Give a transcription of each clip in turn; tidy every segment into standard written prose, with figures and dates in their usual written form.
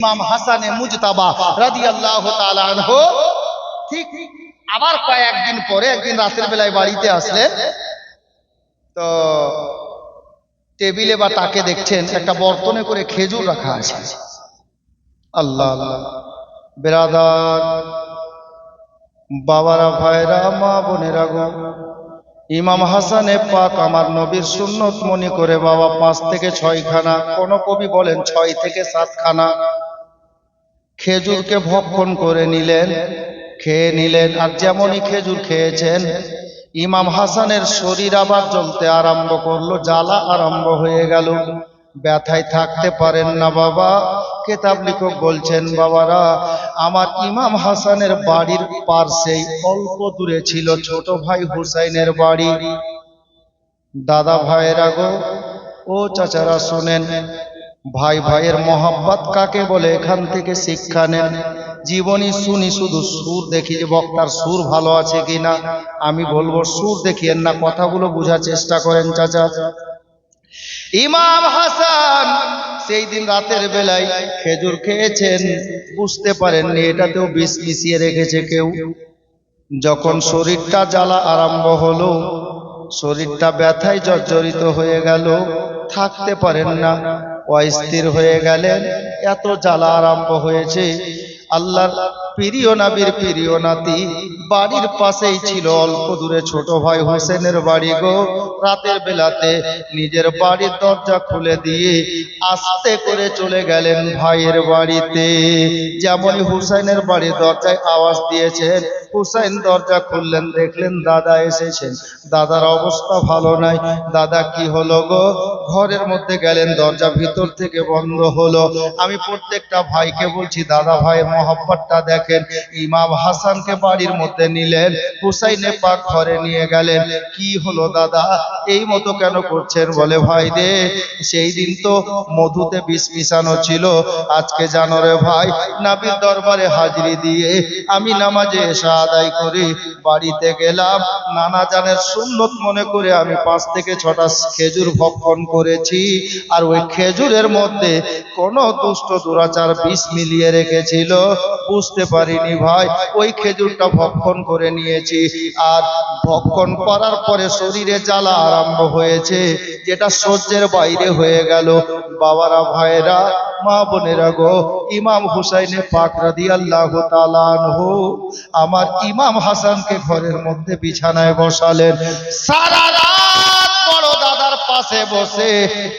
ইমাম হাসানে মুজতাবা রাদিয়াল্লাহু তাআলা আনহু ঠিক আবার কয়েকদিন পরে একদিন রাতের বেলায় বাড়িতে আসলেন। তো টেবিলে বা তাকে দেখছেন একটা বর্তনে করে খেজুর রাখা আছে। আল্লাহ আল্লাহ, বেরাদার বাবারা, ভাইরা, মা বোনেরা গো, ইমাম হাসানে পাক আমার নবীর সুন্নত মনে করে বাবা 5 থেকে 6 খানা, কোন কবি বলেন 6 থেকে 7 খানা খেজুরকে ভক্ষণ করে নিলেন, খেয়ে নিলেন। আর যেমনই খেজুর খেয়েছেন ইমাম হাসানের শরীর আবার জ্বলতে আরম্ভ করলো, জ্বালা আরম্ভ হয়ে গেল, ব্যথায় থাকতে পারেন না বাবা। কিতাব লেখক বলছেন বাবারা, আমার ইমাম হাসানের বাড়ির পাশেই অল্প দূরে ছিল ছোট ভাই হুসাইনের বাড়ি। দাদা ভাইয়েরা গো, ও চাচারা শোনেন, ভাই ভাইয়ের মহব্বত কাকে বলে এখান থেকে শিক্ষা নেন। জীবনী শুনি শুধু সুর দেখি যে বক্তার সুর ভালো আছে কিনা, আমি বলবো সুর দেখিয়েন না, কথাগুলো বোঝার চেষ্টা করেন চাচা। ইমাম হাসান সেই দিন রাতের বেলায় খেজুর খেয়েছেন, বুঝতে পারেননি এটাতেও বিষ মিশিয়ে রেখেছে কেউ। যখন শরীরটা জ্বালা আরম্ভ হলো, শরীরটা ব্যথায় জর্জরিত হয়ে গেল, থাকতে পারেন না, অস্থির হয়ে গেলেন, এত জ্বালা আরম্ভ হয়েছে। আল্লাহর প্রিয় নবীর প্রিয় নাতি বাড়ির পাশেই ছিল অল্প দূরে ছোট ভাই হোসেনের বাড়ি গো। রাতের বেলাতে নিজের বাড়ির দরজা খুলে দিয়ে আস্তে করে চলে গেলেন ভাইয়ের বাড়িতে। যেমনই হুসাইনের বাড়ির দরজায় আওয়াজ দিয়েছেন, হুসাইন দরজা খুললেন, দেখলেন দাদা এসেছেন। দাদার অবস্থা ভালো নাই। দাদা কি হলো গো? ঘরের মধ্যে গেলেন, দরজা ভিতর থেকে বন্ধ হলো। আমি প্রত্যেকটা ভাইকে বলছি, দাদা ভাইয়ের মহব্বতটা দেখেন। ইমাম হাসানকে বাড়ির মধ্যে নিলেন, হুসাইনে পাক ঘরে নিয়ে গেলেন। কি হলো দাদা, এই মতো কেন করছেন? বলে ভাই রে, সেই দিন তো মধুতে বিষ মিশানো ছিল, আজকে জানো রে ভাই, নবীর দরবারে হাজিরি দিয়ে আমি নামাজে এশা আদায় করে বাড়িতে গেলাম, নানা জানের সুন্নত মনে করে আমি 5 থেকে 6টা খেজুর ভক্ষণ করেছি। আর ওই খেজুরের মধ্যে কোন দুষ্ট দুরাচার বিষ মিলিয়ে রেখেছিল, বুঝতে পারিনি ভাই। ওই খেজুরটা ভক্ষণ করে নিয়েছি, আর ভক্ষণ করার পরে শরীরে জ্বালা আরম্ভ হয়েছে, যেটা সহ্যের বাইরে হয়ে গেল। বাবারা, ভাইরা, মা বোনেরা গো, ইমাম হুসাইনে পাক রাদিয়াল্লাহু তাআলা আনহু আমার ইমাম হাসানকে ঘরের মধ্যে বিছানায় বসালেন। সারা রাত বড় দাদার পাশে বসে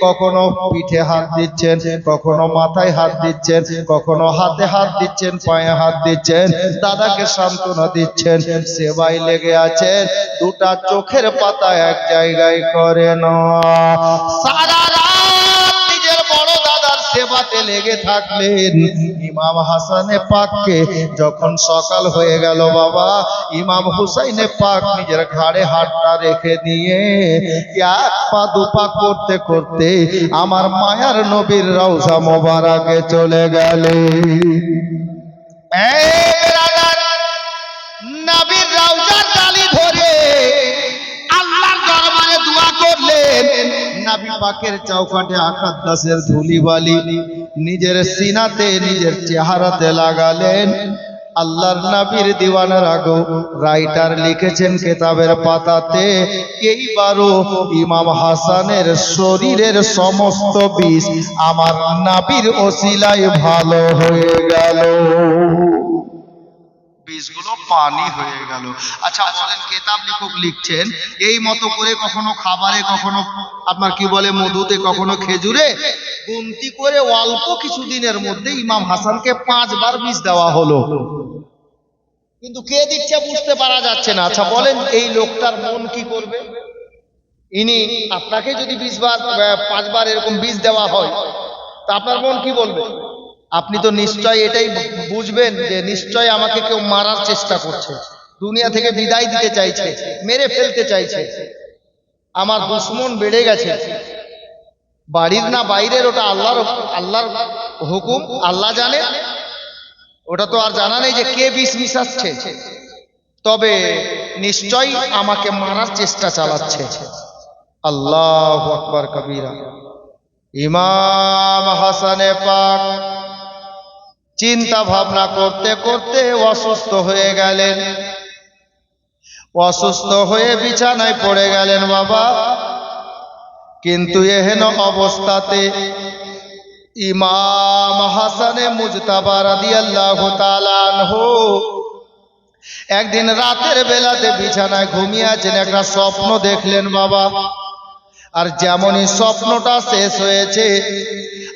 কখনো পিঠে হাত দিচ্ছেন, কখনো মাথায় হাত দিচ্ছেন, কখনো হাতে হাত দিচ্ছেন, পায়ে হাত দিচ্ছেন, দাদাকে সান্ত্বনা দিচ্ছেন, সেবায় লেগে আছেন। দুটা চোখের পাতা এক জায়গায় করে না, সারা রাত নিজের বড় দাদার সেবাতে লেগে থাকলেন। ইমাম হাসানে পাককে যখন সকাল হয়ে গেল বাবা, ইমাম হুসাইনে পাক নিজের ঘাড়ে হাতটা রেখে দিয়ে এক পা দুপা করতে করতে আমার মায়ার নবীর রওজা মোবারকে চলে গেলেন। নবীর রওজার ডালি ধরে আল্লাহর দরবারে দোয়া করলেন। নবী পাকের চৌকাঠে আকাদ্দাসের ধুলিবালি নিজের সিনাতে, নিজের চেহারাতে লাগালেন। আল্লাহর নবীর দিওয়ানারা গো, রাইটার লিখেছেন কিতাবের পাতাতে, এইবারও ইমাম হাসানের শরীরের সমস্ত বিষ আমার নবীর ওসিলায় ভালো হয়ে গেল, বিষগুলো পানি হয়ে গেল। আচ্ছা বলেন, কিতাব লেখক লিখছেন এই মতো করে কখনো খাবারে, কখনো আপনার কি বলে মধুতে, কখনো খেজুরে গুনতি করে অল্প কিছুদিনের মধ্যে ইমাম হাসানকে 5 বার বিষ দেওয়া হলো, কিন্তু কে দিচ্ছে বুঝতে পারা যাচ্ছে না। আচ্ছা বলেন, এই লোকটার মন কি করবে? ইনি আপনাকে যদি 5 বার এরকম বিষ দেওয়া হয়, তা আপনার মন কি বলবে? আপনি তো নিশ্চয় এটাই বুঝবেন যে নিশ্চয় আমাকে কেউ মারার চেষ্টা করছে, দুনিয়া থেকে বিদায় দিতে চাইছে, মেরে ফেলতে চাইছে, আমার দুশমন বেড়ে গেছে। বাড়ির না বাইরের, ওটা আল্লাহর হুকুম, আল্লাহ জানে। ওটা তো আর জানা নেই যে কে বিষ মিশাচ্ছে, তবে নিশ্চয় আমাকে মারার চেষ্টা চালাচ্ছে। আল্লাহু আকবার কবীরা। ইমাম হাসানে পাক চিন্তা ভাবনা করতে করতে অসুস্থ হয়ে গেলেন। অসুস্থ হয়ে বিছানায় পড়ে গেলেন বাবা। কিন্তু এহেন অবস্থাতে ইমাম হাসানে মুজতাবা রাদিয়াল্লাহু তাআলা আনহু একদিন রাতের বেলাতে বিছানায় ঘুমিয়ে আছেন, একটা স্বপ্ন দেখলেন বাবা। আর যেমনই স্বপ্নটা শেষ হয়েছে,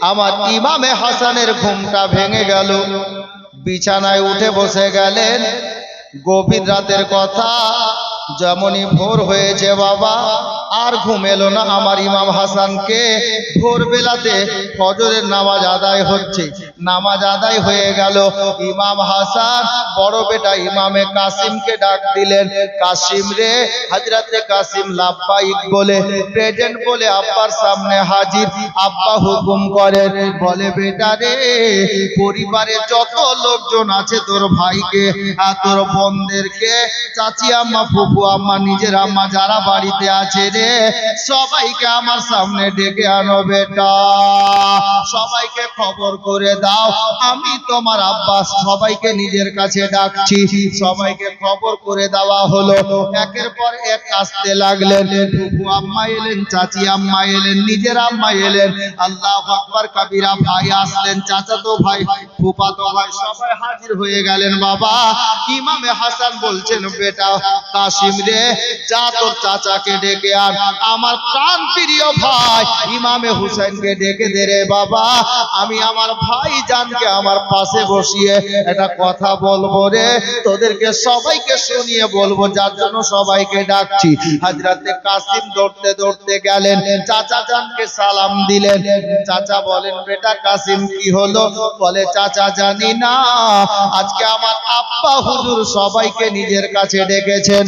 আমার ইমামে হাসানের ঘুমটা ভেঙে গেল। বিছানায় উঠে বসে গেলেন। গভীর রাতের কথা, যেমনই ভোর হয়েছে বাবা, আর ঘুম এলো না আমার ইমাম হাসানকে। ভোরবেলাতে ফজরের নামাজ আদায় হচ্ছে, নামাজ আদায় হয়ে গেল। ইমাম হাসান বড় বেটা ইমামে কাসিমকে ডাক দিলেন, কাসিম রে, হযরতে কাসিম লাব্বাইক বলে প্রেজেন্ট বলে আব্বার সামনে হাজির। আব্বা হুকুম করেন, বলে বেটা রে, পরিবারে যত লোকজন আছে, তোর ভাইকে আর তোর বোনদেরকে, চাচি আম্মা, ফুফু আম্মা, নিজের আম্মা যারা বাড়িতে আছে রে, সবাইকে আমার সামনে ডেকে আনো বেটা। সবাইকে খবর করে দাও আমি তোমার আব্বা সবাইকে নিজের কাছে ডাকছি। সবাইকে খবর করে দেওয়া হলো। একের পর এক আসতে লাগলেন। ফুফু আম্মা এলেন, চাচি আম্মা এলেন, নিজের আম্মা এলেন। আল্লাহু আকবার কাবীরা, ভাই আসলেন, চাচাতো ভাই, ফুফাতো ভাই, সবাই হাজির হয়ে গেলেন বাবা। ইমামে হাসান বলছেন, বেটা কাসিম রে, যা তোর চাচাকে ডেকে আন, আমার প্রাণ প্রিয় ভাই ইমামে হুসাইনকে ডেকে দে রে বাবা। আমি আমার ভাই জানকে আমার পাশে বসিয়ে একটা কথা বলবো রে, তোদেরকে সবাইকে শুনিয়ে বলবো, যার জন্য সবাইকে ডাকছি। হযরতে কাসিম দৌড়তে দৌড়তে গেলেন, চাচা জানকে সালাম দিলেন। চাচা বলেন, বেটা কাসিম কি হলো? বলে, চাচা জানি না, আজকে আমার আব্বা হুজুর সবাইকে নিজের কাছে ডেকেছেন,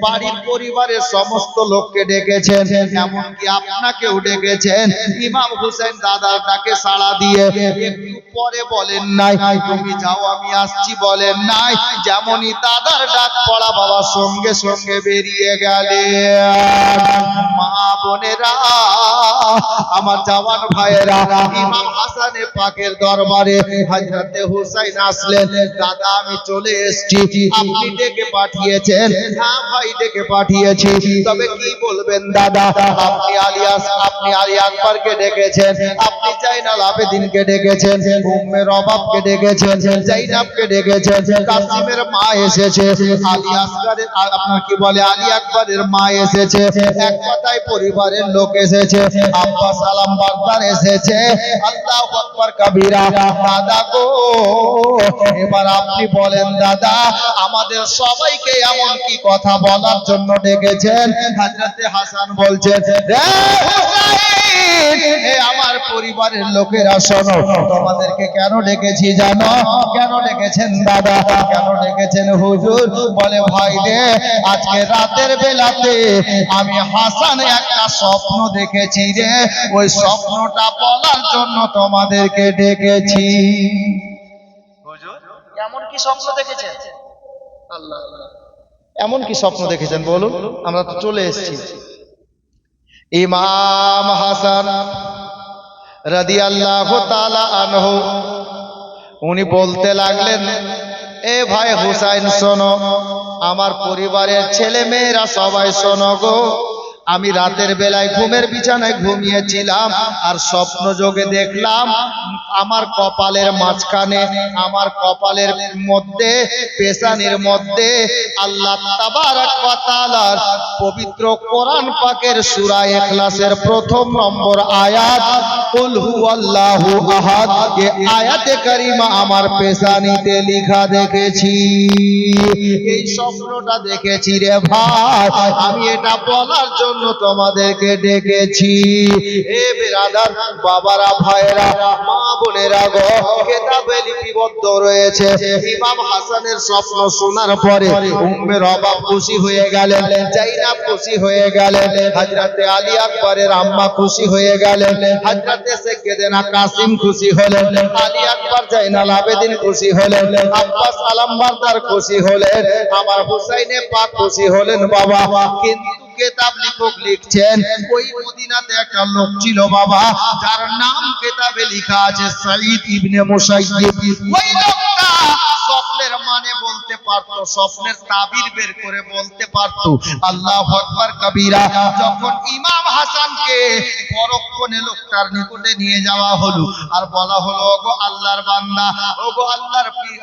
বাড়ির পরিবারের সমস্ত লোককে ডেকেছেন, এমনকি আপনাকেও ডেকেছেন। ইমাম হুসেন দাদার ডাকে সাড়া দিয়ে একটু পরে বলেন নাই, তুমি যাও আমি আসছি বলেন নাই। যেমনই দাদার ডাক পড়া বাবা, সঙ্গে সঙ্গে বেরিয়ে গেলেন। মা বোনেরা, আমার জওয়ান ভাইয়েরা, ইমাম হাসানে পাকের দরবারে হযরতে হুসাইন আসলেন। দাদা আমি চলে এসেছি, আপনি ডেকে পাঠিয়েছেন? হ্যাঁ ভাই ডেকে পাঠিয়েছি। তবে কি বলবেন দাদা? আপনি আলী আকবরকে ডেকেছেন, আপনি জাইনাল আবেদিনকে ডেকেছেন, উম্মে রবাবকে ডেকেছেন, জাইনাবকে ডেকেছেন, কাসিমের মা এসেছে, আলী আসগরের আপনার কি বলে আলী আকবরের মা এসেছে, এক কথায় পরিবারের লোক এসেছে, আব্বা সালাম বারদার এসেছে। আল্লাহু আকবার কাবীরা। দাদা গো, এবার আপনি বলেন দাদা, আমাদের সবাইকে এমন কি কথা বলার জন্য ডেকেছেন? হযরতে হাসান বলছেন, রে হুসাইন, হে আমার পরিবারের লোকেরা শোনো, তোমাদেরকে কেন ডেকেছি জানো? কেন ডেকেছেন দাদা? কেন ডেকেছেন হুজুর? বলে, ভাই রে, আজকে রাতের বেলাতে আমি হাসান একটা স্বপ্ন দেখেছি রে, ওই স্বপ্নটা বলার জন্য তোমাদেরকে ডেকেছি। হুজুর এমন কি স্বপ্ন দেখেছেন? আল্লাহ, এমন কি স্বপ্ন দেখেছেন বলুন? আমরা তো চলে এসেছি। ইমাম হাসান রাদিয়াল্লাহু তাআলা আনহু উনি বলতে লাগলেন, এ ভাই হুসাইন শোনো, আমার পরিবারের ছেলে মেয়েরা সবাই শোনো গো, আমি রাতের বেলায় ঘুমের বিছানায় ঘুমিয়েছিলাম, আর স্বপ্ন যোগে দেখলাম আমার কপালের মাঝখানে, আমার কপালের মধ্যে, পেশানির মধ্যে আল্লাহ তাবারক ওয়া তাআলার পবিত্র কোরআন পাকের সূরা ইখলাসের প্রথম নম্বর আয়াত, কুল হুয়াল্লাহু আহাদ, এই আয়াতে কারিমা আমার পেশানিতে লেখা দেখেছি। এই স্বপ্নটা দেখেছি রে ভাই, আমি এটা বলার জন্য তোমাদেরকে ডেকেছি। এ বিরাদার, বাবারা, ভাইরা, মা বোনেরা গো, কিতাবে লিপিবদ্ধ রয়েছে, ইমাম হাসানের স্বপ্ন শোনার পরে উম্মে রবাব খুশি হয়ে গেলেন, জাইনাব খুশি হয়ে গেলেন, হযরতে আলী আকবরের আম্মা খুশি হয়ে গেলেন, হযরতে সাইয়েদনা কাসিম খুশি হলেন, আলী আকবর জাইনাল আবেদিন খুশি হলেন, আব্বাস আলমবারদার খুশি হলেন, আমার হুসাইনে পাক খুশি হলেন বাবা। কিন্তু কেতাব লেখক লিখছেন ওই মদিনাতে একটা লোক ছিল বাবা, যার নাম কেতাবে লেখা আছে সাঈদ ইবনে মুসাইয়্যিব। ওই লোকটা স্বপ্নের মানে বলতে পারতো, স্বপ্নের তাবির বের করে বলতে পারতো। আল্লাহু আকবার কবীরা। যখন ইমাম হাসানকে পরক্ষণে লোকটার নিকটে নিয়ে যাওয়া হলো আর বলা হলো, ওগো আল্লাহর বান্দা, ওগো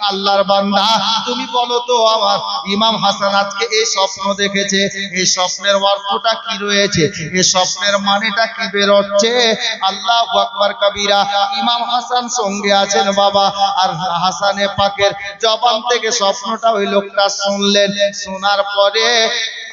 আল্লাহর বান্দা, তুমি বলো তো আমার ইমাম হাসান আজকে এই স্বপ্ন দেখেছে, এই স্বপ্নের অর্থটা কি রয়েছে, এই স্বপ্নের মানেটা কি বেরোচ্ছে? আল্লাহু আকবার কবীরা। ইমাম হাসান সঙ্গে আছেন বাবা, আর হাসানে পাকের জবান থেকে স্বপ্নটা ওই লোকটা শুনলেন। শোনার পরে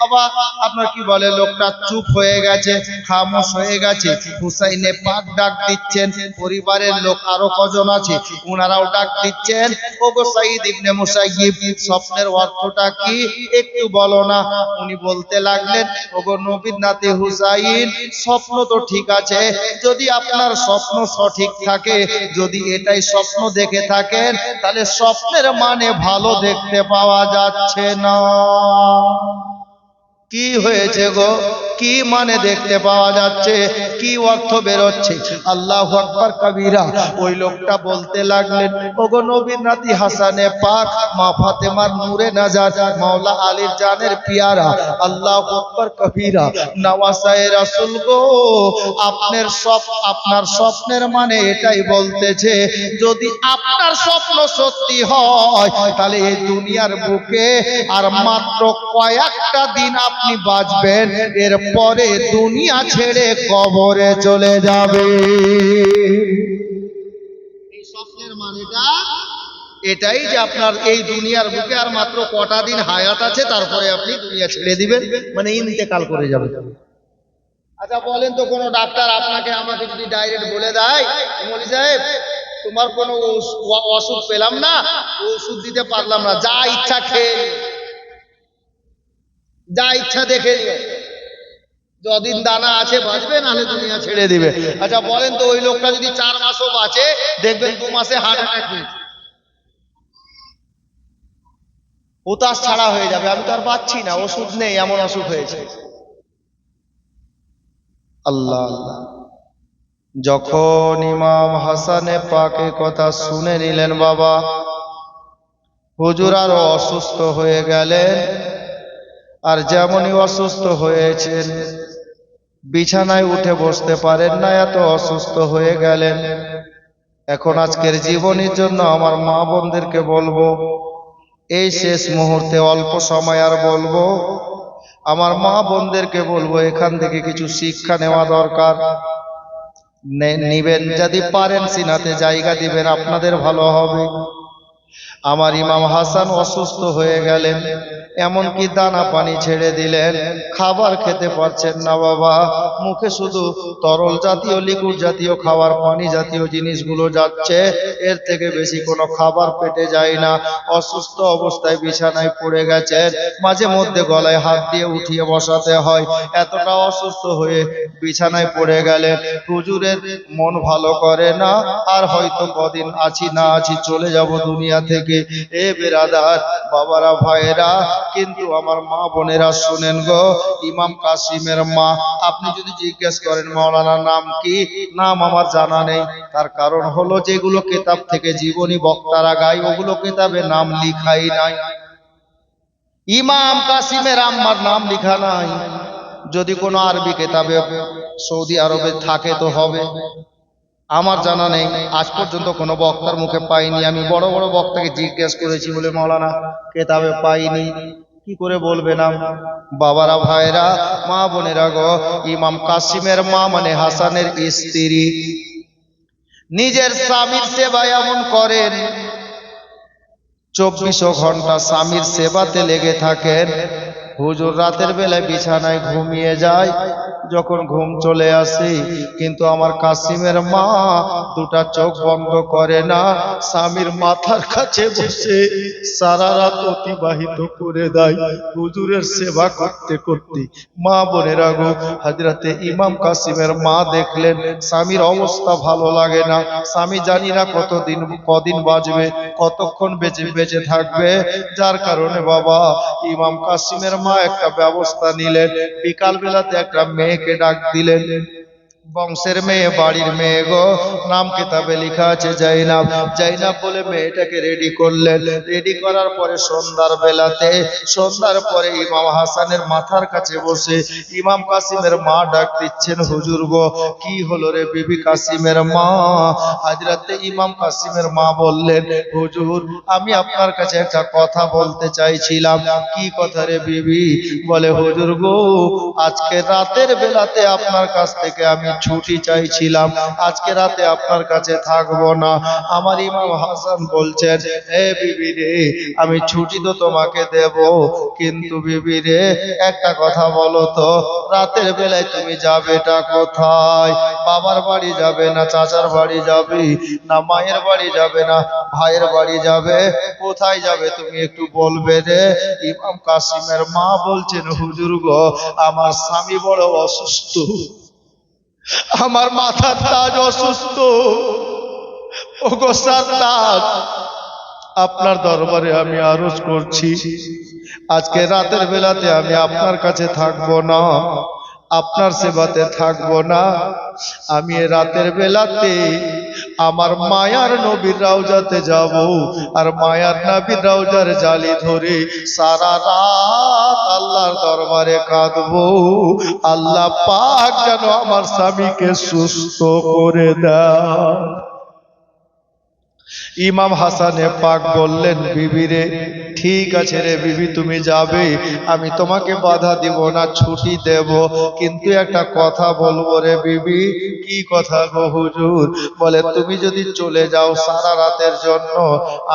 বাবা আপনার কি বলে, লোকটা চুপ হয়ে গেছে, খামোশ হয়ে গেছে। হুসাইনে পাক ডাক দিচ্ছেন, পরিবারের লোক আরো কজন আছে ওনারাও ডাক দিচ্ছেন, ওগো সাঈদ ইবনে মুসাইয়্যিব স্বপ্নের অর্থটা কি একটু বলো না। উনি বলতে লাগলেন, ওগো নবীর নাতি হুসাইন, স্বপ্ন তো ঠিক আছে, যদি আপনার স্বপ্ন সঠিক থাকে, যদি এটাই স্বপ্ন দেখে থাকেন, তাহলে স্বপ্নের মানে ভালো দেখতে পাওয়া যাচ্ছে না। কি হয়েছে গো, কি মানে দেখতে পাওয়া যাচ্ছে, কি অর্থ বেরোচ্ছে? আল্লাহু আকবার কবীরা। ওই লোকটা বলতে লাগলেন, ওগো নবীর নাতি হাসানে পাক, মা ফাতেমার নূরে নাজার, মাওলা আলীর জানের পিয়ারা, আল্লাহু আকবার কবীরা, নওয়াসায়ে রাসূল গো, আপনার স্বপ্নের মানে এটাই বলতেছে, যদি আপনার স্বপ্ন সত্যি হয়, তাহলে এই দুনিয়ার বুকে আর মাত্র কয়েকটা দিন আপনি বাঁচবেন, এরপরে দুনিয়া ছেড়ে কবরে চলে যাবে। এই স্বপ্নের মানেটা এটাই যে আপনার এই দুনিয়ার বুকে আর মাত্র কটা দিন হায়াত আছে, তারপরে আপনি দুনিয়া ছেড়ে দিবেন, মানে ইন্তেকাল করে যাবেন। আচ্ছা বলেন তো, কোন ডাক্তার আপনাকে আমাকে যদি ডাইরেক্ট বলে দেয়, মৌলভী সাহেব তোমার কোনো অসুখ পেলাম না, ওষুধ দিতে পারলাম না, যা ইচ্ছা খেয়ে যা ইচ্ছা দেখে নিও, যদিন দানা আছে বাঁচবে, নাহলে দুনিয়া ছেড়ে দিবে। আচ্ছা বলেন তো, ওই লোকটা যদি 4 মাসও বাঁচে, দেখবেন 2 মাসে হার্ট অ্যাটাক হয়েছে, হুতাশ ছাড়া হয়ে যাবে, আমি তো আর বাঁচছি না, ওষুধ নেই, এমন অসুখ হয়েছে। আল্লাহ আল্লাহ। যখন ইমাম হাসানে পাকে কথা শুনে নিলেন বাবা, হুজুর আরো অসুস্থ হয়ে গেলেন, আর যেমনই অসুস্থ হয়েছেন বিছানায় উঠে বসতে পারেন না, এত অসুস্থ হয়ে গেলেন। এখন আজকের জীবনের জন্য আমার মা বোনদেরকে বলবো, এই শেষ মুহূর্তে অল্প সময় আর বলবো, আমার মা বোনদেরকে বলবো, এখান থেকে কিছু শিক্ষা নেওয়া দরকার। নিবেন, যদি পারেন সিনাতে জায়গা দিবেন, আপনাদের ভালো হবে। আমার ইমাম হাসান অসুস্থ হয়ে গেলেন, এমনকি দানা পানি ছেড়ে দিলেন, খাবার খেতে পারছেন না বাবা, মুখে শুধু তরল জাতীয় লিকুইড জাতীয় খাবার, পানি জাতীয় জিনিসগুলো যাচ্ছে, এর থেকে বেশি কোনো খাবার পেটে যায় না। অসুস্থ অবস্থায় বিছানায় পড়ে গেছেন, মাঝে মধ্যে গলায় হাত দিয়ে উঠিয়ে বসাতে হয়, এতটা অসুস্থ হয়ে বিছানায় পড়ে গেলেন। হুজুরের মন ভালো করে না, আর হয়তো কদিন আছি না আছি চলে যাব দুনিয়া থেকে। এ বেরাদার বাবারা ভাইয়েরা, কিন্তু আমার মা বোনেরা শুনেন গো, ইমাম কাসিমের মা, আপনি যদি জিজ্ঞেস করেন মাওলানার নাম কি, নাম আমার জানা নেই, তার কারণ হলো যেগুলো কিতাব থেকে জীবনী বক্তারা গায়, ওগুলো কিতাবে নাম লিখাই নাই। ইমাম কাসিমের আম্মার নাম লিখা নাই, যদি কোনো আরবি কিতাবে সৌদি আরবে থাকে তো হবে, আমার জানা নেই। আজ পর্যন্ত কোনো বক্তার মুখে পাইনি। আমি বড় বড় বক্তাকে জিজ্ঞেস করেছি, বলে মাওলানা কেতাবে পাইনি, কি করে বলবে না? বাবারা ভাইরা মা বোনেরা গো, ইমাম কাসিমের মা মানে হাসানের স্ত্রী, নিজের স্বামীর সেবা এমন করেন, 24 ঘন্টা স্বামীর সেবাতে লেগে থাকেন। হুজুর রাতের বেলায় বিছানায় ঘুমিয়ে যায়, যখন ঘুম চলে আসে, কিন্তু আমার কাসিমের মা দুটা চোখ বন্ধ করে না, স্বামীর মাথার কাছে বসে সারা রাত অতিবাহিত করে দেয় হুজুরের সেবা করতে করতে। মা বোনেরা গো, হযরতে ইমাম কাসিমের মা দেখলেন স্বামীর অবস্থা ভালো লাগে না, স্বামী জানি না কদিন বাঁচবে, কতক্ষণ বেঁচে থাকবে, যার কারণে বাবা ইমাম কাসিমের মা মা একটা ব্যবস্থা নিলেন। বিকাল বেলাতে একটা মেয়েকে ডাক দিলেন, বংশের মেয়ে, বাড়ির মেয়ে গো, নাম কিতাবে লেখা আছে জাইনাব। জাইনাব বলে মেয়েটাকে রেডি করলেন। রেডি করার পরে সন্ধ্যার পরে ইমাম হাসানের মাথার কাছে বসে ইমাম কাসিমের মা ডাক দিচ্ছেন, হুজুর গো। কি হলো রে বিবি কাসিমের মা? হাজরাতে ইমাম কাসিমের মা বললেন, হুজুর আমি আপনার কাছে একটা কথা বলতে চাইছিলাম। কি কথা রে বিবি? বলে, হুজুর গো, আজকে রাতের বেলাতে আপনার কাছ থেকে আমি ছুটি চাইছিলাম, আজকে রাতে আপনার কাছে থাকবো না। আমার ইমাম হাসান বলছেন, এ বিবি রে, আমি ছুটি তো তোমাকে দেব, কিন্তু বিবি রে একটা কথা বলো তো, রাতের বেলায় তুমি যাবেটা কোথায়? বাবার বাড়ি যাবে না চাচার বাড়ি যাবে, না মায়ের বাড়ি যাবে না ভাইয়ের বাড়ি যাবে, কোথায় যাবে তুমি একটু বলবে রে? ইমাম কাসিমের মা বলছেন, হুজুর গো, আমার স্বামী বড় অসুস্থ, আমার মাথার তাজ অসুস্থ। ওগো সারদার, আপনার দরবারে আমি আরজ করছি, আজকে রাতের বেলাতে আমি আপনার কাছে থাকবো না, আপনার সেবাতে থাকবো না। আমি রাতের বেলাতে আমার মায়ার নবীর রওজাতে যাব, আর মায়ার নবীর রওজার জালি ধরে সারা রাত আল্লাহর দরবারে কাঁদবো, আল্লাহ পাক যেন আমার স্বামীকে সুস্থ করে দেয়। ইমাম হাসানে পাক বললেন, বিবি রে, ঠিক আছে রে বিবি, তুমি যাবে, আমি তোমাকে বাধা দিব না, ছুটি দেব, কিন্তু একটা কথা বলবো রে বিবি। কি কথা গো হুজুর? বলে, তুমি যদি চলে যাও সারা রাতের জন্য,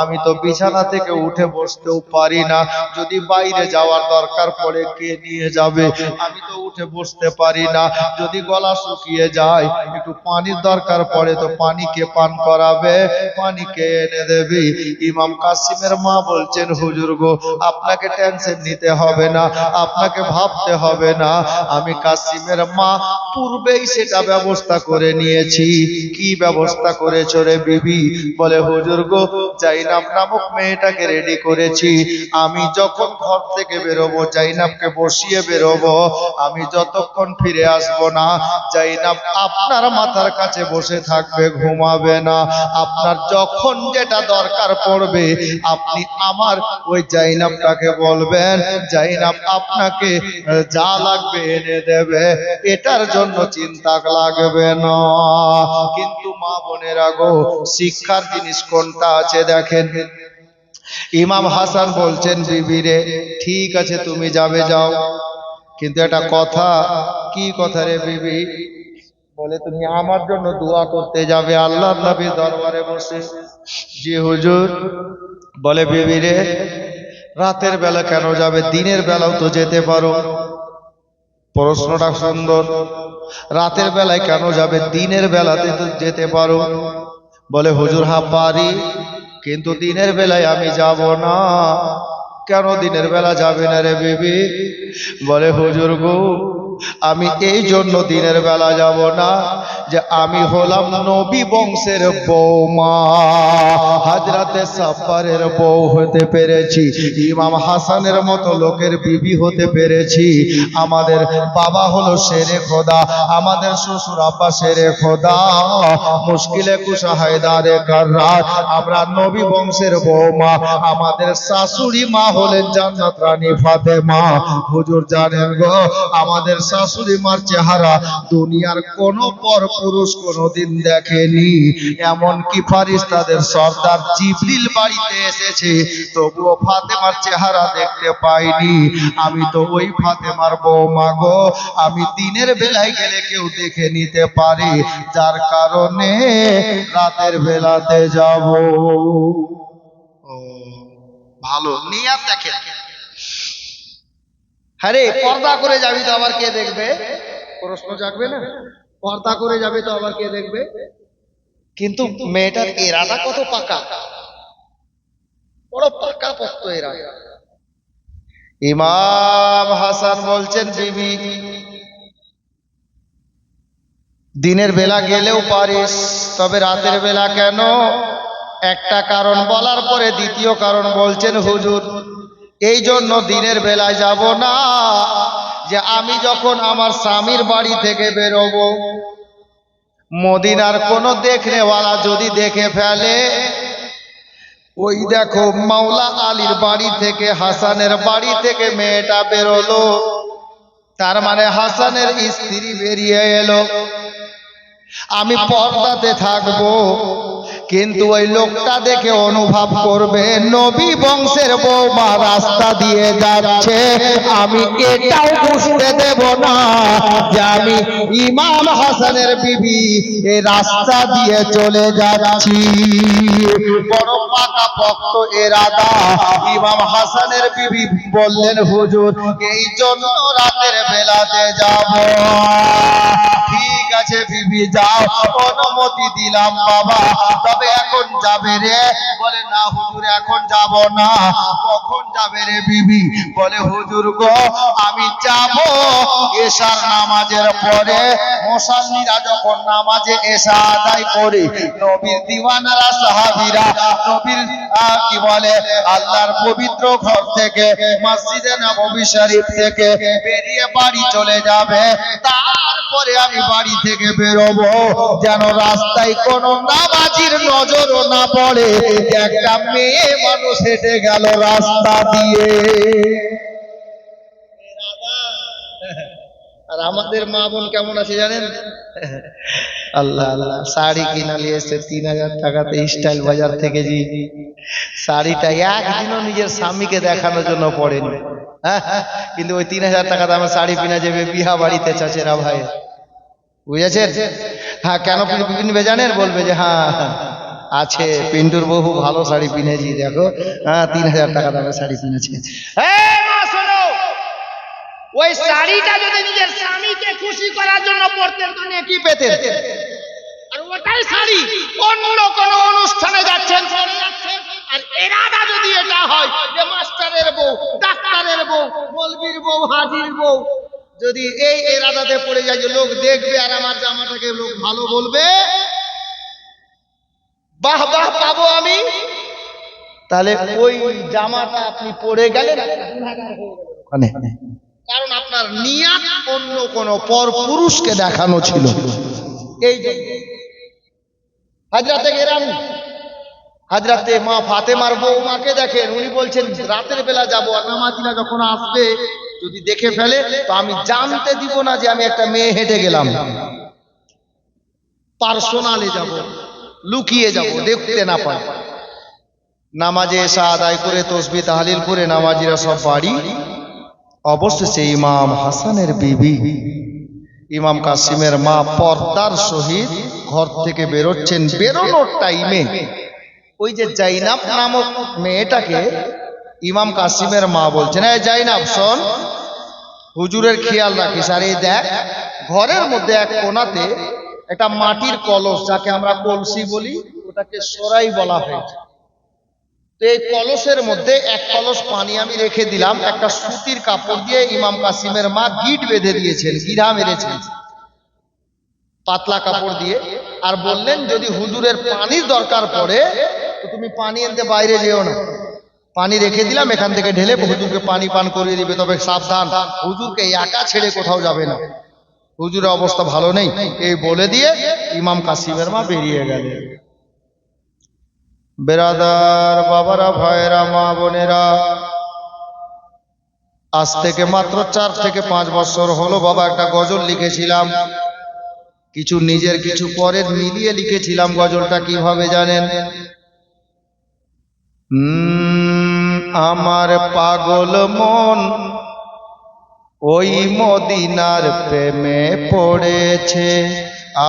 আমি তো বিছানা থেকে উঠে বসতেও পারি না, যদি বাইরে যাওয়ার দরকার পড়ে কে নিয়ে যাবে? আমি তো উঠে বসতে পারি না, যদি গলা শুকিয়ে যায়, একটু পানির দরকার পড়ে, তো পানি কে পান করাবে? পানি কে এনে দেবে? ইমাম কাসিমের মা বলছেন, হুজুর গো, আপনাকে টেনশন নিতে হবে না, আপনাকে ভাবতে হবে না, আমি কাসিমের মা পূর্বেই সেটা ব্যবস্থা করে নিয়েছি। কি ব্যবস্থা করেছো রে বিবি? বলে, হুজুর গো, জাইনাব নামক মেয়েটাকে রেডি করেছি, আমি যখন ঘর থেকে বেরোবো, জাইনাবকে বসিয়ে বেরোবো, আমি যতক্ষণ ফিরে আসবো না, জাইনাব আপনার মাথার কাছে বসে থাকবে, ঘুমাবে না। আপনার যখন যেটা দরকার পড়বে, আপনি আমার ওই জাইনাবটাকে বলবেন, জাইনাব আপনাকে যা লাগবে এনে দেবে, এটার জন্য চিন্তা লাগবে না। কিন্তু মা বোনেরা গো, শিক্ষার জিনিস কোনটা আছে দেখেন। ইমাম হাসান বলছেন, বিবি রে, ঠিক আছে তুমি যাবে, যাও, কিন্তু একটা কথা। কি কথা রে বিবি? বলে, তুমি আমার জন্য দোয়া করতে যাবে আল্লাহর নবীর দরবারে বসে। জি হুজুর। বলে, বিবি রে, রাতের বেলা কেন যাবে? দিনের বেলাও তো যেতে পারো। প্রশ্নটা সুন্দর, রাতের বেলায় কেন যাবে? দিনের বেলাতে তো যেতে পারো। বলে, হুজুর হ্যাঁ পারি, কিন্তু দিনের বেলায় আমি যাব না। কেন দিনের বেলা যাবে না রে বিবি? বলে, হুজুর গো, আমি এই জন্য দিনের বেলা যাব না যে আমি হলাম নবী বংশের বৌমা, হযরতে সাফারের বউ হতে পেরেছি, ইমাম হাসানের মতো লোকের বিবি হতে পেরেছি। আমাদের বাবা হলো শেরে খোদা, আমাদের শ্বশুর আব্বা শেরে খোদা, মুশকিলে কুশা হায়দারে কাররাত। আমরা নবী বংশের বৌমা, আমাদের শাশুড়ি মা হলেন জান্নাত রানী ফাতেমা। হুজুর জানেন গো, আমাদের শাশুড়ি মার চেহারা দুনিয়ার কোন পর পুরুষ কোনদিন দেখেনি। এমন কি ফারিস্তাদের সর্দার জিবরিল বাড়িতে এসেছে, তবুও ফাতেমার চেহারা দেখতে পাইনি। আমি তো ওই ফাতেমার বৌমা গো, আমি দিনের বেলায় গেলে কেউ দেখে নিতে পারে, যার কারণে রাতের বেলাতে যাব। ও ভালো নিয়াত দেখেন। হ্যাঁ রে, পর্দা করে যাবি তো আবার কে দেখবে? প্রশ্ন জাগবে না? পর্দা করে যাবে তো আবার কে দেখবে? কিন্তু মেয়েটার এরাটা কত পাকা, বড় পাকা পক্ত এরা। ইমাম হাসান বলছেন, বিবি দিনের বেলা গেলেও পারিস, তবে রাতের বেলা কেন? একটা কারণ বলার পরে দ্বিতীয় কারণ বলছেন, হুজুর এই জন্য দিনের বেলায় যাব না, যে আমি যখন আমার স্বামীর বাড়ি থেকে বেরোবো, মদিনার কোন দেখনেওয়ালা যদি দেখে ফেলে, ওই দেখো মাওলা আলীর বাড়ি থেকে, হাসানের বাড়ি থেকে মেয়েটা বেরোলো, তার মানে হাসানের স্ত্রী বেরিয়ে এলো, আমি পর্দাতে থাকবো, কিন্তু ওই লোকটা দেখে অনুভব করবে নবী বংশের বৌমা রাস্তা দিয়ে যাচ্ছে, আমি এটাও বুঝতে দেব না যে আমি ইমাম হাসানের বিবি এই রাস্তা দিয়ে চলে যাচ্ছি। বড় পাকাপোক্ত ইরাদা। ইমাম হাসানের বিবি বললেন, হুজুর এই জন্য রাতের বেলাতে যাব। ঠিক আছে বিবি যাও, অনুমতি দিলাম বাবা, তবে এখন যাবে রে? বলে না হুজুর এখন যাব না। কখন যাবে রে বিবি? বলে হুজুর গো আমি যাব এশার নামাজের পরে, মুসাল্লিরা যখন নামাজে এশা আদায় করে, নবীর দিওয়ানারা সাহাবীরা নবীর কি বলে আল্লাহর পবিত্র ঘর থেকে, মসজিদে নববী শরীফ থেকে বেরিয়ে বাড়ি চলে যাবে, তারপরে আমি বাড়ি থেকে বেরোবো, যেন রাস্তায় কোনো নামাজির নজরও না পড়ে একটা মেয়ে মানুষ হেঁটে গেল রাস্তা দিয়ে। আর আমাদের মা বোন কেমন আছে জানেন? আল্লাহ আল্লাহ, শাড়ি কিনা নিয়ে এসছে 3000 টাকাতে স্টাইল বাজার থেকে। জি, শাড়িটা একদিনও নিজের স্বামীকে দেখানোর জন্য পড়েনি, কিন্তু ওই 3000 টাকা দামের শাড়ি কিনা যাবে বিহা বাড়িতে চাচেরা ভাই, বুঝেছেন? হ্যাঁ, কেন কিনবে জানেন? বলবে যে হ্যাঁ আছে, পিন্টুর বহু ভালো শাড়ি কিনেছি, দেখো হ্যাঁ 3000 টাকা দামের শাড়ি কিনেছে। ওই শাড়িটা যদি নিজের স্বামীকে খুশি করার জন্য পরতেন তো নেকি পেতেন, আর ওটাই শাড়ি অন্য কোন অনুষ্ঠানে যাচ্ছেন, আর এরাদা যদি এটা হয় যে মাস্টারের বউ, ডাক্তারের বউ, মৌলবীর বউ, হাজির বউ, যদি এই এরাদাতে পড়ে যায় যে লোক দেখবে আর আমার জামাটাকে লোক ভালো বলবে, বাহ বাহ পাবো আমি, তাহলে ওই জামাটা আপনি পরে গেলেন কারণ আপনার নিয়াত অন্য কোন পর পুরুষকে দেখানো ছিল। এই যে হযরতে গেরাম, হযরতে মা ফাতেমার বউমাকে দেখেন, উনি বলছেন রাতের বেলা যাব, আর নামাজিরা যখন আসবে যদি দেখে ফেলে তো আমি জানতে দিব না যে আমি একটা মেয়ে হেঁটে গেলাম, পার্সোনালে যাব, লুকিয়ে যাব, দেখতে না পাই। নামাজে এসা আদায় করে তসবিহ তাহলিল করে নামাজিরা সব বাড়ি, অবশেষে ইমাম হাসানের বিবি ইমাম কাসিমের মা পর্দার সহিত ঘর থেকে বেরোচ্ছেন। বেরোনোর টাইমে ওই যে জাইনাব নামক মেয়েটাকে ইমাম কাসিমের মা বলছেন, এই জাইনাব শোন, হুজুরের খেয়াল রাখিস, আর এই দেখ ঘরের মধ্যে এক কোণাতে একটা মাটির কলস, যাকে আমরা কলসি বলি, ওটাকে সরাই বলা হয়েছে। তো এই কলসের মধ্যে এক কলস পানি আমি রেখে দিলাম, একটা সুতির কাপড় দিয়ে ইমাম কাসিমের মা গিট বেঁধে দিয়েছেন, গিরা মেরেছেন পাতলা কাপড় দিয়ে, আর বললেন যদি হুজুরের পানির দরকার পড়ে তো তুমি পানি আনতে বাইরে যেও না, পানি রেখে দিলাম, এখান থেকে ঢেলে হুজুরকে পানি পান করিয়ে দিবে, তবে সাবধান হুজুরকে একা ছেড়ে কোথাও যাবে না, হুজুরের অবস্থা ভালো নেই। এই বলে দিয়ে ইমাম কাসিমের মা বেরিয়ে গেলেন। বেরাদার বাবারা, ভাইরা, মা বোনেরা, আজ থেকে মাত্র 4 থেকে 5 বছর হলো বাবা একটা গজল লিখেছিলাম, কিছু নিজের কিছু পরের মিলিয়ে লিখেছিলাম। গজলটা কিভাবে জানেন? আমার পাগল মন ওই মদিনার প্রেমে পড়েছে,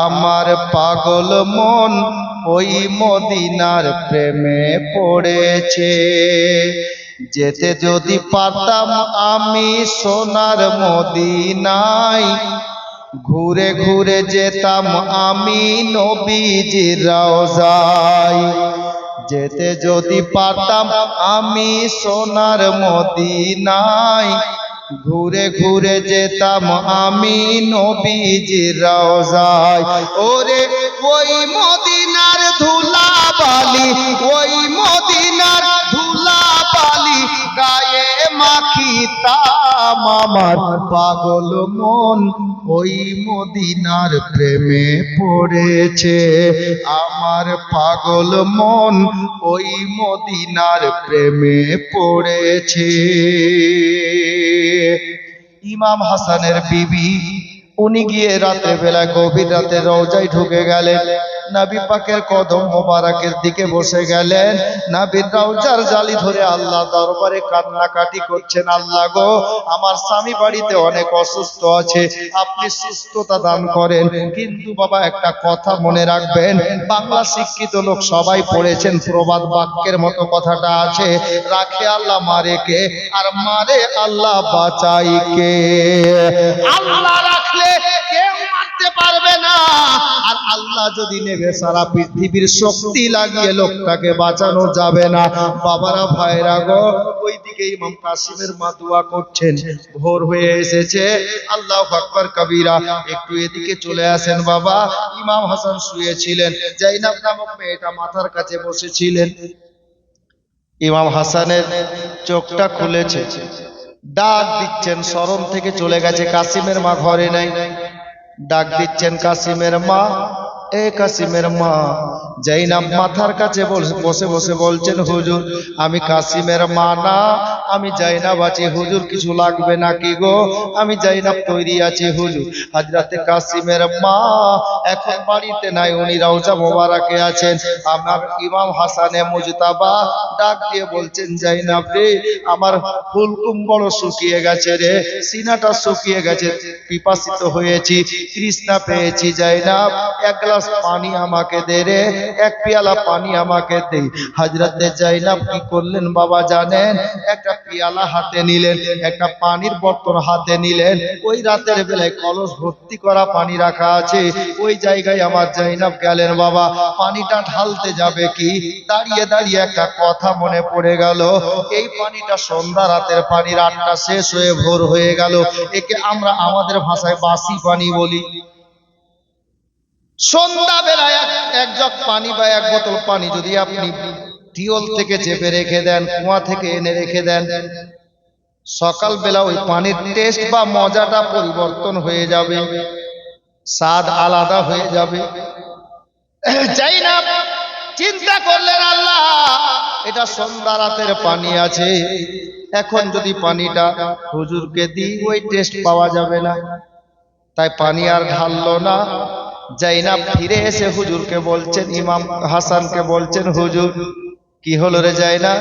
আমার পাগল মন ওই মদিনার প্রেমে পড়েছে, যেতে যদি পারতাম আমি সোনার মদিনায়, ঘুরে ঘুরে যেতাম আমি নবীজির রওজায়, যেতে যদি পারতাম আমি সোনার মদিনায়, ঘুরে ঘুরে যেতাম আমি নবীজির রওজায়। ওরে ওই মদিনার ধুলা বালি, ওই মদিনার ধুলা বালি গায়ে দিতাম আমার পাগল মন ওই মদিনার প্রেমে পড়েছে আমার পাগল মন ওই মদিনার প্রেমে পড়েছে ইমাম হাসানের বিবি উনি গিয়ে রাতের বেলা গভীর রাতে রওজায় ঢুকে গেলেন নবী পাকের কদম মোবারকের দিকে বসে গেলেন নবীর রওজার জালি ধরে আল্লাহ দরবারে কান্নাকাটি করছেন আল্লাহ গো আমার স্বামী বাড়িতে অনেক অসুস্থ আছে আপনি সুস্থতা দান করেন কিন্তু বাবা একটা কথা মনে রাখবেন বাংলা শিক্ষিত লোক সবাই পড়েছেন প্রবাদ বাক্যের মতো কথাটা আছে রাখে আল্লাহ মারে কে আর মারে আল্লাহ বাঁচাই কে আল্লাহ রাখলে কেউ মারতে পারবে না আর আল্লাহ যদি নেবে সারা পৃথিবীর শক্তি লাগিয়ে লোকটাকে বাঁচানো যাবে না বাবারা ভাইরা গো ওইদিকে ইমাম কাসিমের মা দোয়া করছেন ভোর হয়ে এসেছে আল্লাহু আকবার কবীরা একটু এদিকে চলে আসেন বাবা ইমাম হাসান শুয়েছিলেন জাইনাব নামক মেয়েটা মাথার কাছে বসেছিলেন ইমাম হাসানের চোখটা খুলেছে ডাক দিচ্ছেন শরম থেকে চলে গেছে কাসিমের মা ঘরে নাই ডাক দিচ্ছেন কাসিমের মা এ কাসিমের মা জাইনাব মাথার কাছে বসে বসে বলছেন হুজুর আমি কাসিমের মা না আমি জাইনাব আছি হুজুর কিছু লাগবে নাকি গো আমি জাইনাব তৈরি আছি হুজুর হযরতে কাসিমের মা এখন বাড়িতে নাই উনি রওজা মোবারকে আছেন আমার ইমাম হাসানে মুজতাবা ডাক দিয়ে বলছেন জাইনাব রে আমার হুলকুম বড় শুকিয়ে গেছে রে সিনাটা শুকিয়ে গেছে পিপাসিত হয়েছি তৃষ্ণা পেয়েছি জাইনাব এক গ্লাস পানি আমাকে দে রে এক পিয়ালা পানি আমাকে দে হযরতে জাইনাব কি করলেন বাবা জানেন একটা পিয়ালা হাতে নিলেন একটা পানির বর্তন হাতে নিলেন ওই রাতের বেলায় কলস ভর্তি করা পানি রাখা আছে ওই জায়গায় আমার জাইনাব গেলেন বাবা পানিটা ঢালতে যাবে কি দাঁড়িয়ে দাঁড়িয়ে একটা কথা মনে পড়ে গেল এই পানিটা সন্ধ্যা রাতের পানি রাতটা শেষ হয়ে ভোর হয়ে গেল একে আমরা আমাদের ভাষায় বাসি পানি বলি সন্ধ্যা বেলায় এক জগ পানি বা এক বোতল পানি যদি আপনি টিওল থেকে চেপে রেখে দেন কুয়া থেকে এনে রেখে দেন সকাল বেলা ওই পানির টেস্ট বা মজাটা পরিবর্তন হয়ে যাবে স্বাদ আলাদা হয়ে যাবে জাইনাব চিন্তা করলেন আল্লাহ এটা সন্ধ্যা রাতের পানি আছে এখন যদি পানিটা হুজুরকে দিই ওই টেস্ট পাওয়া যাবে না তাই পানি আর ঢাললো না জাইনাব ফিরে এসে হুজুরকে বলছেন ইমাম হাসানকে বলছেন হুজুর কি হলো রে জাইনাব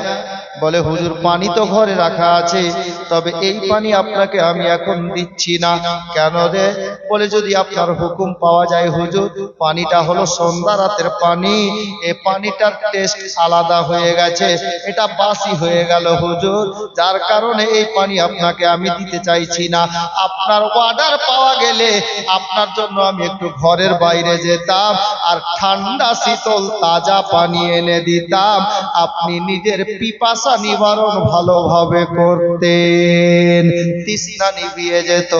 বলে হুজুর পানি তো ঘরে রাখা আছে তবে এই পানি আপনাকে আমি এখন দিচ্ছি না কেন রে বলে যদি আপনার হুকুম পাওয়া যায় হুজুর পানিটা হলো সন্ধ্যা রাতের পানি এই পানিটার টেস্ট আলাদা হয়ে গেছে এটা বাসি হয়ে গেল হুজুর যার কারণে এই পানি আপনাকে আমি দিতে চাইছি না আপনার অর্ডার পাওয়া গেলে আপনার জন্য আমি একটু ঘরের বাইরে যেতাম আর ঠান্ডা শীতল তাজা পানি এনে দিতাম আপনি নিজের পিপাসা নিবারণ ভালোভাবে করতেন তৃষ্ণা নিভিয়ে যেত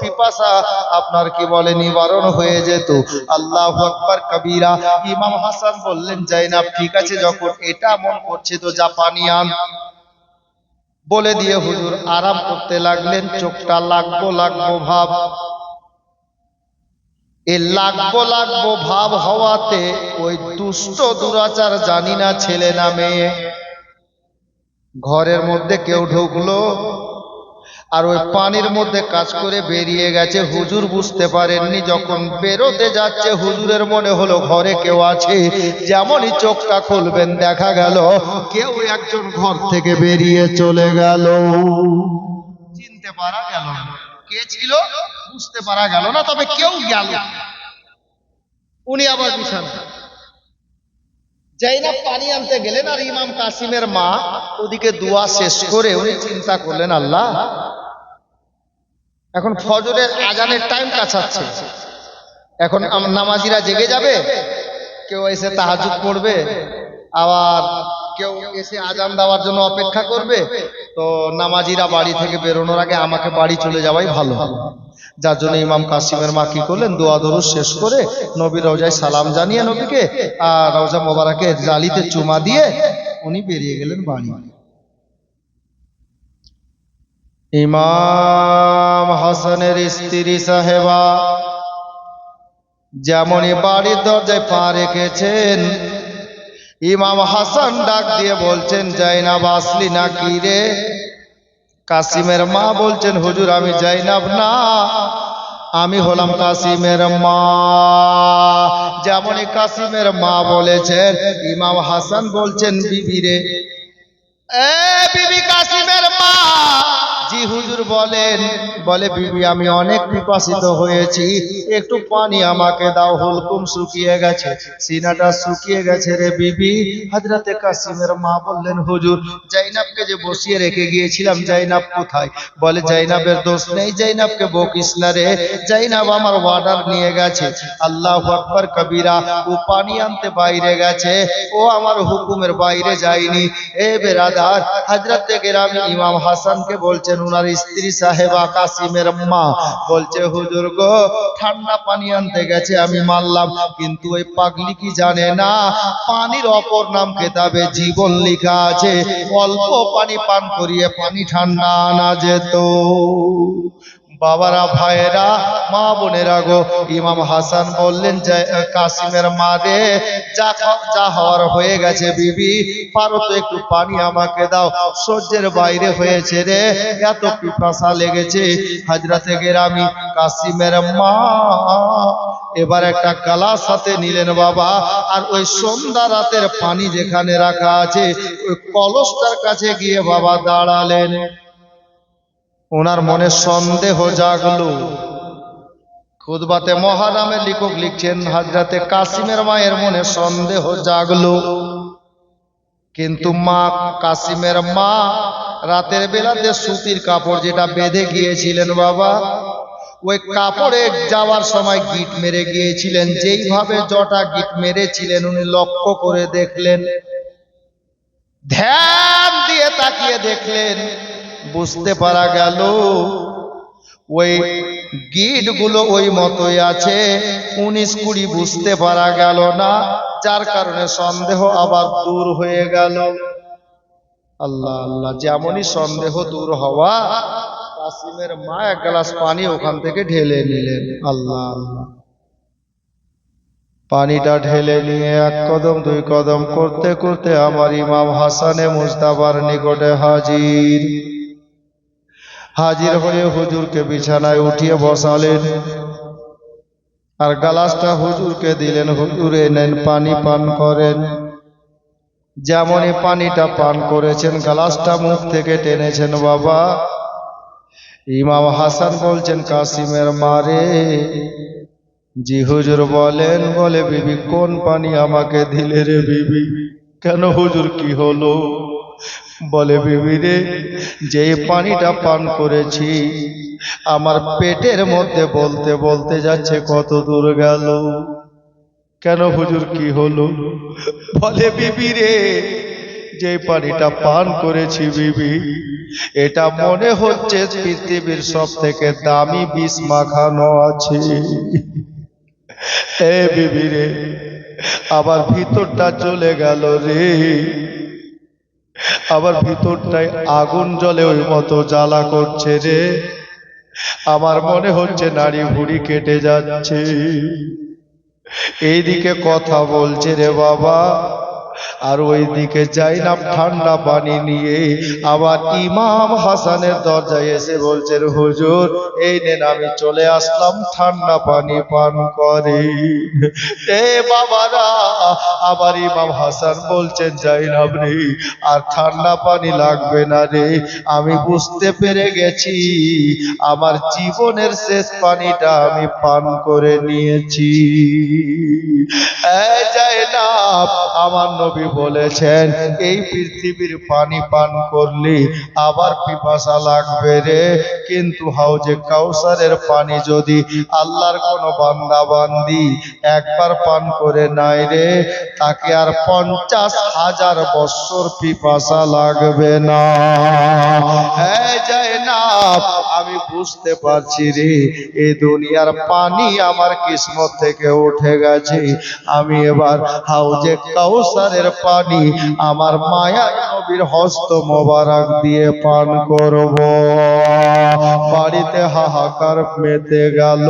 পিপাসা আপনার কি বলে নিবারণ হয়ে যেত আল্লাহু আকবার কবীরা ইমাম হাসান বললেন জাইনাব ঠিক আছে যখন এটা মন করছে তো যা পানি আন বলে দিয়ে হুজুর আরাম করতে লাগলেন চোখটা লাগবো লাগবো ভাব এই লাগবো লাগবো ভাব হওয়াতে ওই দুষ্ট দুরাচার জানি না ছেলে না মেয়ে ঘরের মধ্যে কেউ ঢুকলো আর ওই পানির মধ্যে কাজ করে বেরিয়ে গেছে হুজুর বুঝতে পারেননি যখন বেরোতে যাচ্ছে হুজুরের মনে হলো ঘরে কেউ আছে যেমনই চোখটা খুলবেন দেখা গেল কেউ একজন ঘর থেকে বেরিয়ে চলে গেল চিনতে পারা গেল না কে ছিল বুঝতে পারা গেল না তবে কেউ গেল উনি আবার বিছানা জাইনাব পানি আনতে গেলেন আর ইমাম কাসিমের মা ওদিকে দোয়া শেষ করে উনি চিন্তা করলেন আল্লাহ এখন ফজরের আজানের টাইম কাছাচ্ছে এখন নামাজিরা জেগে যাবে কেউ এসে তাহাজ্জুদ পড়বে আবার কেউ এসে আজান দেওয়ার জন্য অপেক্ষা করবে তো নামাজিরা বাড়ি থেকে বেরোনোর আগে আমাকে বাড়ি চলে যাওয়াই ভালো যার জন্য ইমাম কাসিমের মা কি করলেন দোয়া দরুদ শেষ করে নবীর রওজায় সালাম জানিয়ে নবীকে আর রওজা মোবারকে জালিতে চুমা দিয়ে উনি বেরিয়ে গেলেন বাড়ি ইমাম হাসানের স্ত্রী সাহেবা যেমনই বাড়ির দরজায় পা রেখেছেন, ইমাম হাসান ডাক দিয়ে বলছেন, জাইনাব আসলি নাকি রে? কাসিমের মা বলছেন, হুজুর আমি জাইনাব না, আমি হলাম কাসিমের মা। যেমনই কাসিমের মা বলেছেন, ইমাম হাসান বলছেন, বিবি রে, এ বিবি কাসিমের মা। জি হুজুর বলেন। বলে, বিবি আমি অনেক পিপাসিত হয়েছি, একটু পানি আমাকে দাও, হুলকুম শুকিয়ে গেছে, সিনাটা শুকিয়ে গেছে রে বিবি। হযরতে কাসিমের মা বললেন, হুজুর জাইনাবকে যে বসিয়ে রেখে গিয়েছিলাম, জাইনাব কোথায়? বলে, জাইনাবের দোষ নেই, জাইনাবকে বকিস না রে, জাইনাব আমার অর্ডার নিয়ে গেছে, আল্লাহু আকবার কবীরা, ও পানি আনতে বাইরে গেছে, ও আমার হুকুমের বাইরে যায়নি। এ বেরাদার, হযরতে গেরামি ইমাম হাসানকে বলছেন, উনার স্ত্রী সাহেবা কাসিমের মা বলছে, হুজুর গো ঠান্ডা পানি আনতে গেছে আমি মানলাম, কিন্তু ওই পাগলি কি জানে না পানির অপর নাম কেতাবে জীবন লেখা আছে, অল্প পানি পান করিয়ে পানি ঠান্ডা আনা যেত। বাবারা, ভাইয়েরা, মা বোনেরা গো, ইমাম হাসান বললেন, কাসিমের মা রে, যা হওয়ার হয়ে গেছে, বিবি পারো তো একটু পানি আমাকে দাও, সহ্যের বাইরে হয়েছে রে, এত পিপাসা লেগেছে। হযরতে গেরামি কাসিমের মা এবার একটা গ্লাস হাতে নিলেন বাবা, আর ওই সন্ধ্যা রাতের পানি যেখানে রাখা আছে ওই কলসটার কাছে গিয়ে বাবা দাঁড়ালেন। ওনার মনে সন্দেহ জাগলো। খুতবাতে মুহাররমে লেখক লিখছেন, হযরতে কাসিমের মায়ের মনে সন্দেহ জাগলো, কিন্তু মা কাসিমের মা রাতের বেলাতে সুতির কাপড় যেটা বেঁধে গিয়েছিলেন বাবা, ওই কাপড়ে যাওয়ার সময় গিট মেরে গিয়েছিলেন, যেইভাবে জটা গিট মেরেছিলেন উনি লক্ষ্য করে দেখলেন, ধ্যান দিয়ে তাকিয়ে দেখলেন, বুঝতে পারা গেল ওই গিট গুলো ওই মতোই আছে, 19-20 বুঝতে পারা গেল না, যার কারণে সন্দেহ আবার দূর হয়ে গেল। আল্লাহ আল্লাহ, যেমনই সন্দেহ দূর হওয়া, কাসিমের মা এক গ্লাস পানি ওখান থেকে ঢেলে নিলেন। আল্লাহ আল্লাহ, পানিটা ঢেলে নিয়ে এক কদম দুই কদম করতে করতে আমার ইমাম হাসানে মুজতাবার নিকটে হাজির। হাজির হয়ে হুজুরকে বিছানায় উঠিয়ে বসালেন, আর গ্লাসটা হুজুরকে দিলেন, হুজুর নেন পানি পান করেন। যেমনই পানিটা পান করেছেন, গ্লাসটা মুখ থেকে টেনেছেন বাবা, ইমাম হাসান বলছেন, কাসিমের মারে। জি হুজুর বলেন। বলে, বিবি কোন পানি আমাকে দিলে রে বিবি? কেন হুজুর কি হলো? বলে, বিবি রে, যে পানিটা পান করেছি আমার পেটের মধ্যে বলতে বলতে যাচ্ছে কত দূর গেল। কেন হুজুর কি হলো? বলে, বিবি রে, যে পানিটা পান করেছি বিবি, এটা মনে হচ্ছে পৃথিবীর সব থেকে দামি বিষ মাখানো আছে। এ বিবি রে, আবার ভিতরটা চলে গেল রে, আবার ভিতরটায় আগুন জ্বলে ওই মতো জ্বালা করছে রে, আমার মনে হচ্ছে নাড়ি ভুড়ি কেটে যাচ্ছে। এইদিকে কথা বলছে রে বাবা, আর ওইদিকে জাইনাব ঠান্ডা পানি নিয়ে আবার ইমাম হাসানের দরজায় এসে বলছেন, হুজুর এই নেন আমি চলে আসলাম, ঠান্ডা পানি পান করে। এ বাবারা, আবার ইমাম হাসান বলছেন, জাইনাব রে, আর ঠান্ডা পানি লাগবে না রে, আমি বুঝতে পেরে গেছি আমার জীবনের শেষ পানিটা আমি পান করে নিয়েছি। জাইনাব, আমার নবী বলেছেন এই পৃথিবীর পানি পান করলে আবার পিপাসা লাগবে রে, কিন্তু হাউজে কাউসারের পানি যদি আল্লাহর কোন বান্দা বান্দি একবার পান করে নাই রে, তাকে আর 50,000 বছর পিপাসা লাগবে না। জাইনাব, আমি বুঝতে পারছি রে, এই দুনিয়ার পানি আমার কিসমত থেকে উঠে গেছে, আমি এবার হাউজে কাউসারে হাসানের পানি আমার মায়ার নবীর হস্ত মোবারক দিয়ে পান করব। বাড়িতে হাহাকার মেতে গেল।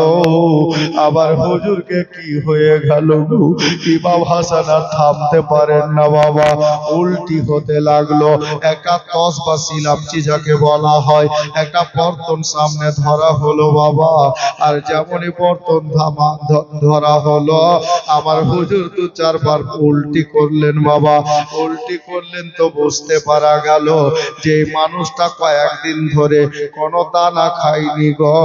আবার হুজুরকে কি হয়ে গেল গো? ইমাম হাসান আর থামতে পারেন না বাবা, উল্টি হতে লাগলো। একটা তসবা সিলাপচি যাকে বলা হয়, একটা বর্তন সামনে ধরা হলো বাবা। আর যেমনই বর্তন ধরা হলো, আমার হুজুর দু চারবার উল্টি করলেন বাবা। উল্টি করলেন তো বুঝতে পারা গেল যে মানুষটা কয়েকদিন ধরে কোনো দানা খায়নি গো।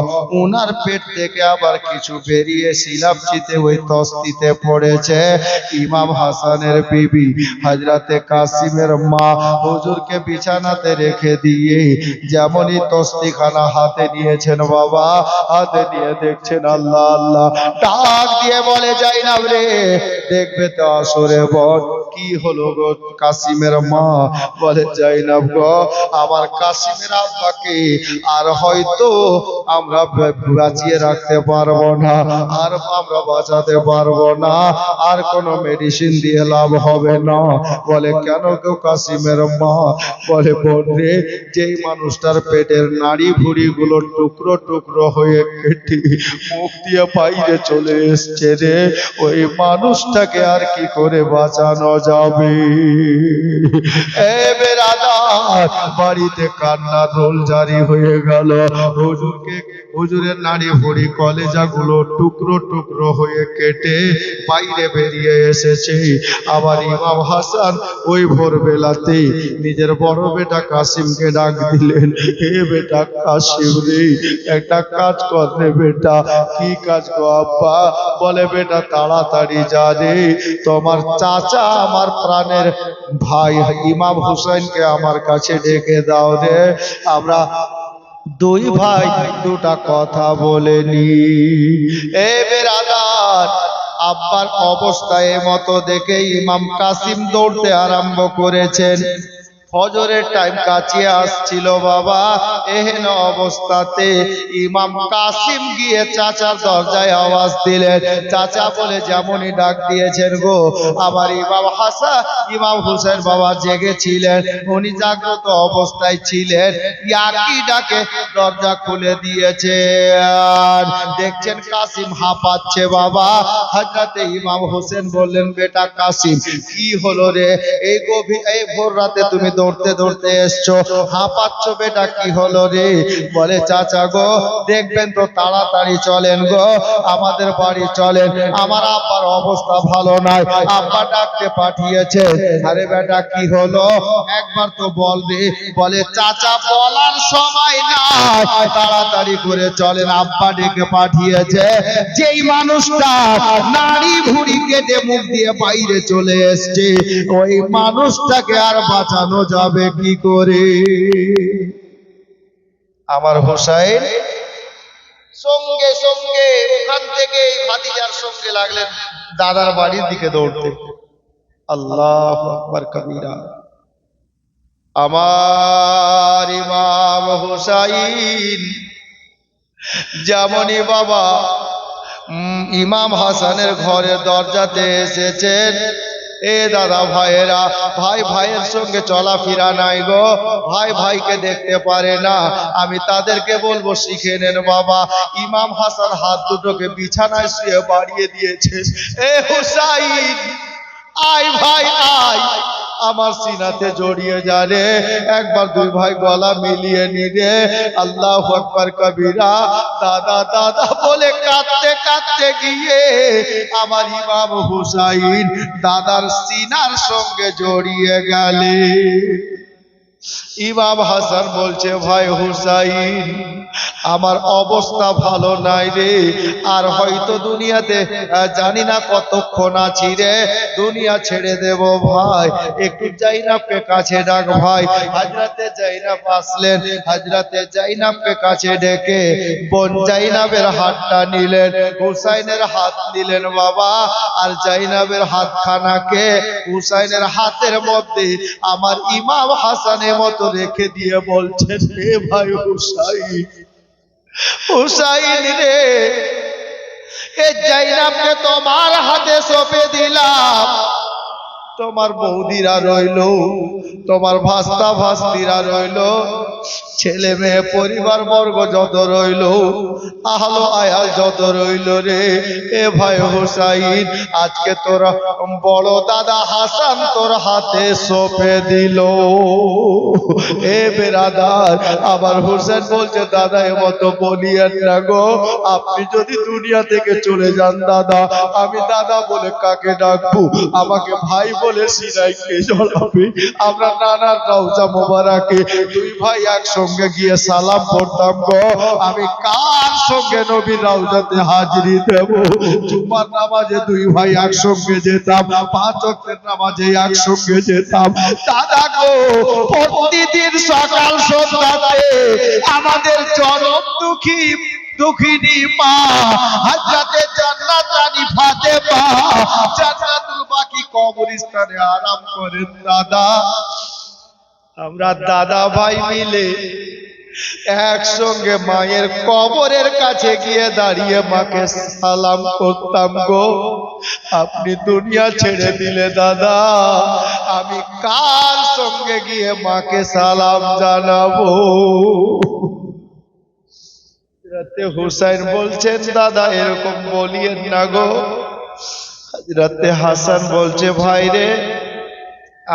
উনার পেট থেকে আবার কিছু বেরিয়ে সিলাপচিতে ওই তস্তিতে পড়েছে। ইমাম হাসানের বিবি হযরতে কাসিমের মা হুজুরকে বিছানাতে রেখে দিয়ে যেমনই তস্তিখানা হাতে নিয়েছেন বাবা, হাতে নিয়ে দেখছেন আল্লাহ আল্লাহ, ডাক দিয়ে বলে যাইনাব রে, দেখবে তো আসরে বল কি হলো গো? কাসিমের মা বলে যাইনাব গো, আমার কাসিমের আব্বাকে আর হয়তো আমরা বাঁচিয়ে রাখতে পারবো না, আর আমরা বাঁচাতে পারবো না, আর কোনো মেডিসিন দিয়ে লাভ হবে না। বলে কেন গো কাসিমের মা? বলে বোন রে, যেই মানুষটার পেটের নাড়ি ভুড়ি গুলো টুকরো টুকরো হয়ে কেটে মুখ দিয়ে বাইরে চলে এসছে রে, ওই মানুষটাকে আর কি করে বাঁচানো যাবে? এ বেরাদার, বাড়িতে কান্নার রোল জারি হয়ে গেল। হুজুরের নাড়ি ভুড়ি কলেজা গুলো টুকরো টুকরো হয়ে কেটে বাইরে বেরিয়ে এসেছে। আবার ইমাম হাসান ওই ভোরবেলাতে নিজের বড় বেটা কাসিমকে ডাক দিলেন, হে বেটা কাসিম রে, একটা কাজ কর রে বেটা। কি কাজ গো আব্বা? বলে বেটা তাড়াতাড়ি যা রে, তোমার চাচা আমার প্রাণের ভাই ইমাম হুসাইনকে আমার কাছে ডেকে দাও রে, আমরা দুই ভাই দুটা কথা বলে নি। এ বেরাদার, আব্বার অবস্থায় মতো দেখে ইমাম কাসিম দৌড়তে আরম্ভ করেছেন। ফজরের টাইম কাছিয়ে আসছিল বাবা। এহেন অবস্থাতে ইমাম কাসিম গিয়ে চাচার দরজায় আওয়াজ দিলেন। চাচা বলে যেমনই ডাক দিয়েছেন গো, আমার ইমাম হুসেন বাবা জেগেছিলেন, উনি জাগ্রত অবস্থায় ছিলেন। একই ডাকে দরজা খুলে দিয়েছে, আর দেখছেন কাসিম হাঁপাচ্ছে বাবা। হযরতে ইমাম হোসেন বললেন, বেটা কাসিম কি হলো রে? এই ভোর রাতে তুমি দৌড়তে দৌড়তে এসছো, হাঁপাচ্ছ বেটা, কি হলো রে? বলে চাচা গো, দেখবেন তো তাড়াতাড়ি চলেন গো, আমাদের বাড়ি চলেন, আমার আব্বার অবস্থা ভালো নয়, আব্বা ডাকতে পাঠিয়েছে। আরে বেটা কি হলো একবার তো বল রে। বলে চাচা বলার সময় নাই, তাড়াতাড়ি করে চলেন, আব্বা ডেকে পাঠিয়েছে। যেই মানুষটা নাড়ি ভুড়ি কেটে মুখ দিয়ে বাইরে চলে এসছে, ওই মানুষটাকে আর বাঁচানো যাবে কি করে? আমার হোসাইন সঙ্গে সঙ্গে ওখান থেকে ভাতিজার সঙ্গে লাগলেন দাদার বাড়ির দিকে দৌড়তে। আল্লাহু আকবার কবীরা। আমার ইমাম হোসাইন যেমনই বাবা ইমাম হাসানের ঘরের দরজাতে এসেছেন, এ দাদা ভাইয়েরা, ভাই ভাইয়ের সঙ্গে চলাফেরা নাই গো, ভাই ভাইকে দেখতে পারে না। আমি তাদেরকে বলবো শিখে নেন বাবা। ইমাম হাসান হাত দুটোকে বিছানায় শুয়ে বাড়িয়ে দিয়েছে। এ হুসাইন আয় ভাই আয়, আমার সিনাতে জড়িয়ে যা রে, একবার দুই ভাই গলা মিলিয়ে নি রে। আল্লাহু আকবার কবীরা। দাদা দাদা বলে কাঁদতে কাঁদতে গিয়ে আমার ইমাম হুসাইন দাদার সিনার সঙ্গে জড়িয়ে গেলে। ইমাম হাসান বলছে, ভাই হুসাইন আমার অবস্থা ভালো নাই রে, আর হয়তো দুনিয়াতে জানি না কতক্ষণ আছি রে, দুনিয়া ছেড়ে দেব ভাই, একটু জাইনাবকে কাছে ডাক ভাই। হযরতে জাইনাব আসলেন, হযরতে জাইনাবকে কাছে ডেকে বোন জাইনাবের হাতটা নিলেন, হুসাইনের হাত নিলেন বাবা, আর জাইনাবের হাতখানাকে হুসাইনের হাতের মধ্যে আমার ইমাম হাসানের মতো রেখে দিয়ে বলছেন, হে ভাই হুসাইন, হুসাইন রে, এ জাইনাবকে তোমার হাতে সঁপে দিলাম, তোমার বৌদিরা রইল, তোমার ভাস্তা ভাস্তিরা রইল, ছেলে মেয়ে পরিবার বর্গ যত রইল, আহলো আয়াল যত রইল রে, এ ভাই হোসাইন, আজকে তোর বড় দাদা হাসান তোর হাতে সঁপে দিল। এ বেরাদার, আবার হোসেন বলছে দাদা এ মতো বলিয়েন না গো, আপনি যদি দুনিয়া থেকে চলে যান দাদা, আমি দাদা বলে কাকে ডাকবো, আমাকে ভাই বলে সিনাইকে জ্বলাবে। আমরা নানার রওজা মোবারকে দুই ভাই একসঙ্গে গিয়ে সালাম পড়তাম গো, আমি কার সঙ্গে নবীর রওজাতে হাজিরি দেব। জুমার নামাজে দুই ভাই একসঙ্গে যেতাম, পাঁচ ওয়াক্তের নামাজে একসঙ্গে যেতাম। দাদা গো, প্রতিদিন সকাল সন্ধ্যাতে আমাদের জনম দুঃখী দুঃখিনী মা হযরতে জান্নাত রানী ফাতেমা জান্নাতুল বাকি কবরস্থানে আরাম করেন। দাদা, আমরা দাদা ভাই মিলে একসঙ্গে মায়ের কবরের কাছে গিয়ে দাঁড়িয়ে মাকে সালাম করতাম গো। আপনি দুনিয়া ছেড়ে দিলে দাদা, আমি কার সঙ্গে গিয়ে মাকে সালাম জানাবো? হুসাইন বলছেন দাদা এরকম বলিয়েন না গো। হযরতে হাসান বলছে ভাই রে,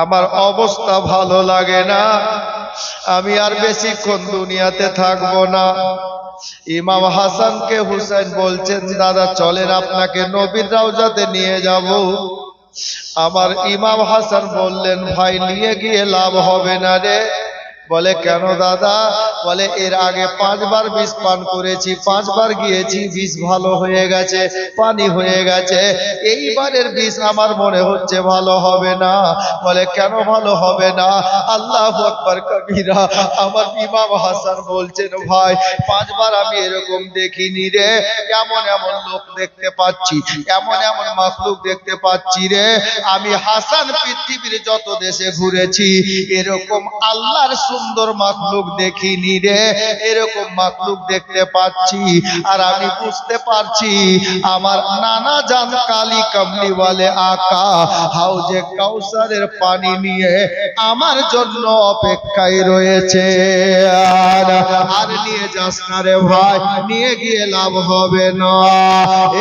আমার অবস্থা ভালো লাগে না, আমি আর বেশিক্ষণ দুনিয়াতে থাকবো না। ইমাম হাসানকে হুসাইন বলছেন দাদা চলেন আপনাকে নবীর রওজাতে নিয়ে যাব। আমার ইমাম হাসান বললেন ভাই নিয়ে গিয়ে লাভ হবে না রে। বলে কেন দাদা? বলে এর আগে 5 বার বিষ পান করেছি, 5 বার গিয়েছি, বিষ ভালো হয়ে গেছে, পানি হয়ে গেছে, এইবারের বিষ আমার মনে হচ্ছে ভালো হবে না। বলে কেন ভালো হবে না? আল্লাহু আকবার কবীরা। আমার ইমাম হাসান বলছেন ভাই 5 বার আমি এরকম দেখিনি রে, এমন এমন লোক দেখতে পাচ্ছি, এমন এমন মাখলুক দেখতে পাচ্ছি রে, আমি হাসান পৃথিবীর যত দেশে ঘুরেছি এরকম আল্লাহর সুন্দর মাখলুক দেখিনি রে, এরকম মাখলুক দেখতে পাচ্ছি। আর আমি বুঝতে পারছি আমার নানা জান কালী কামলিওয়ালে আকা হাউজে কাউসারের পানি নিয়ে আমার জন্য অপেক্ষায় রয়েছে। আর নিয়ে যাস না রে ভাই, নিয়ে গিয়ে লাভ হবে না।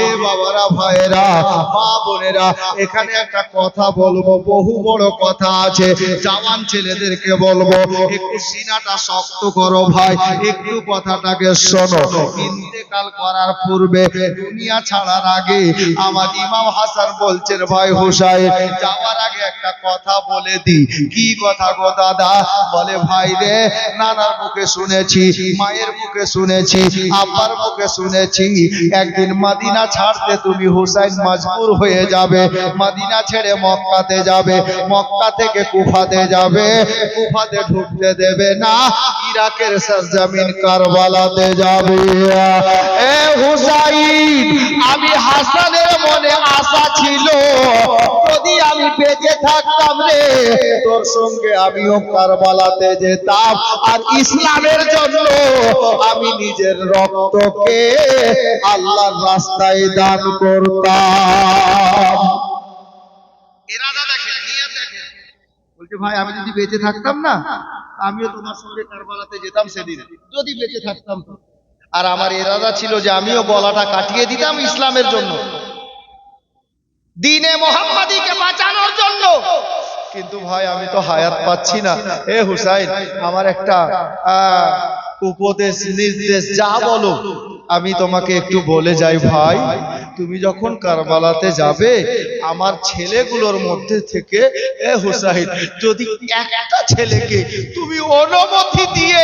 এ বাবারা, ভাইরা, মা বোনেরা, এখানে একটা কথা বলবো, বহু বড় কথা আছে, জওয়ান ছেলেদেরকে বলবো একটু সিনাটা শক্ত করো ভাই, একটু কথাটাকে শোনো। ইন্তেকাল করার পূর্বে, দুনিয়া ছাড়ার আগে আমার ইমাম হাসান বলছেন ভাই হুসাইন যাওয়ার আগে একটা কথা বলে দি। কি কথা গো দাদা? বলে ভাই রে, নানার মুখে শুনেছি, মায়ের মুখে শুনেছি, আব্বার মুখে শুনেছি, একদিন মদিনা ছাড়তে তুমি হুসাইন মজবুর হয়ে যাবে, মদিনা ছেড়ে মক্কাতে যাবে, মক্কা থেকে কুফাতে যাবে, কুফাতে ঢুকতে দেবে না, ইরাকের সরজমিন কারবালাতে যাবে। এ হুসাইন, আমি হাসানের মনে আশা ছিল যদি আমি বেঁচে থাকতাম রে, তোর সঙ্গে আমিও কারবালাতে যেতাম, আর ইসলামের জন্য আমি নিজের রক্তকে আল্লাহর রাস্তায় দান করতাম। ইরাদা দেখেন, নিয়ত দেখেন। বলছে ভাই আমি যদি বেঁচে থাকতাম না, আমিও তোমার সঙ্গে কারবালাতে যেতাম সেদিন, যদি বেঁচে থাকতাম তো। আর আমার ইরাদা ছিল যে আমিও গলাটা কাটিয়ে দিতাম ইসলামের জন্য, দ্বীনে মুহাম্মাদীকে বাঁচানোর জন্য। কিন্তু ভাই আমি তো হায়াত পাচ্ছি না। এ হুসাইন, আমার একটা উপদেশ নির্দেশ যা বলো আমি তোমাকে একটু বলে যাই ভাই। তুমি যখন কারবালাতে যাবে, আমার ছেলেগুলোর মধ্যে থেকে এ হুসাইন যদি একটা ছেলেকে তুমি অনুমতি দিয়ে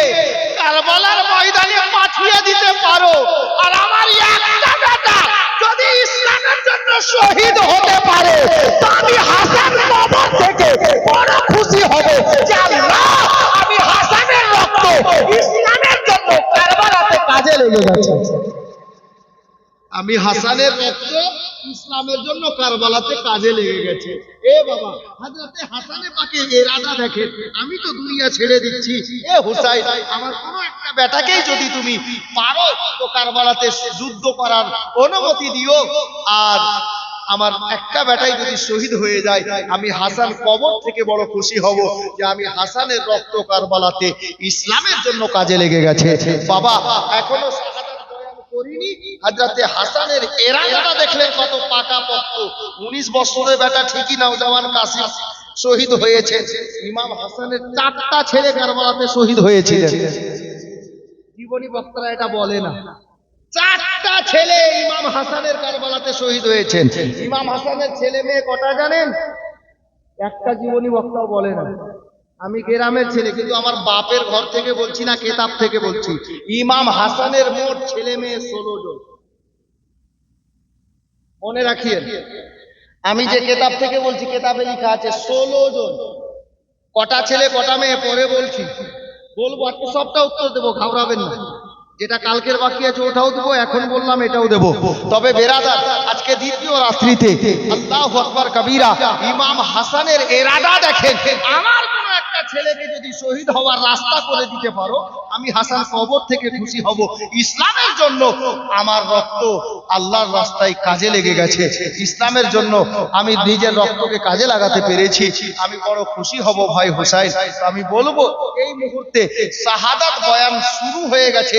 কারবালার ময়দানে পাঠিয়ে দিতে পারো, আর আমার একটা বেটা যদি ইসলামের জন্য শহীদ হতে পারে, তা আমি হাসান কবর থেকে বড় খুশি হব যে আল্লাহ, আমি হাসানের রক্ত ইসলামের জন্য কারবালাতে কাজে লেগে গেছে। আমি হাসানের রক্ত ইসলামের জন্য কারবালাতে কাজে লেগে গেছে। এ বাবা, হযরতে হাসানে পাকে ইরাদা দেখেন, আমি তো দুনিয়া ছেড়ে দিচ্ছি, এ হুসাইন আমার কোনো একটা বেটাকেই যদি তুমি পারো তো কারবালাতে যুদ্ধ করার অনুমতি দিও, আর আমার একটা বেটাই যদি শহীদ হয়ে যায়, আমি হাসান কবর থেকে বড় খুশি হব যে আমি হাসানের রক্ত কারবালাতে ইসলামের জন্য কাজে লেগে গেছে। বাবা এখনো শাহাদাত বয়ান করিনি, হযরতে হাসানের এরাদাটা দেখলেন কত পাকাপোক্ত। 19 বছরের বেটা ঠিকই নওজওয়ান কাসিম শহীদ হয়েছে। ইমাম হাসানের 4টা ছেলে কারবালাতে শহীদ হয়েছিলেন। জীবনী বক্তারা এটা বলে না। 4টা ছেলে ইমাম হাসানের কারবালাতে শহীদ হয়েছেন। ইমাম হাসানের ছেলে মেয়ে কটা জানেন? একটা জীবনী বক্তাও বলে না। আমি গ্রামের ছেলে, কিন্তু আমার বাপের ঘর থেকে বলছি না, কিতাব থেকে বলছি। ইমাম হাসানের মোট ছেলে মেয়ে 16 জন। মনে রাখিয়েন, আমি যে কিতাব থেকে বলছি, কিতাবে লেখা আছে 16 জন। কটা ছেলে কটা মেয়ে পরে বলছি, বলবো, আজকে সবটা উত্তর দেবো, ঘাবড়াবেন না। যেটা কালকের বাকি আছে ওটাও দেবো, এখন বললাম এটাও দেবো। তবে বেরাদার, আজকে দ্বিতীয় রাত্রিতে আল্লাহু আকবার কবীরা ইমাম হাসানের এরাদা দেখেন। আমার কোনো একটা ছেলেকে যদি শহীদ হওয়ার রাস্তা করে দিতে পারো, আমি হাসান কবর থেকে খুশি হব। ইসলামের জন্য আমার রক্ত আল্লাহর রাস্তায় কাজে লেগে গেছে, ইসলামের জন্য আমি নিজের রক্তকে কাজে লাগাতে পেরেছি, আমি বড় খুশি হব ভাই হোসাইন। আমি বলবো এই মুহূর্তে শাহাদাত বয়ান শুরু হয়ে গেছে,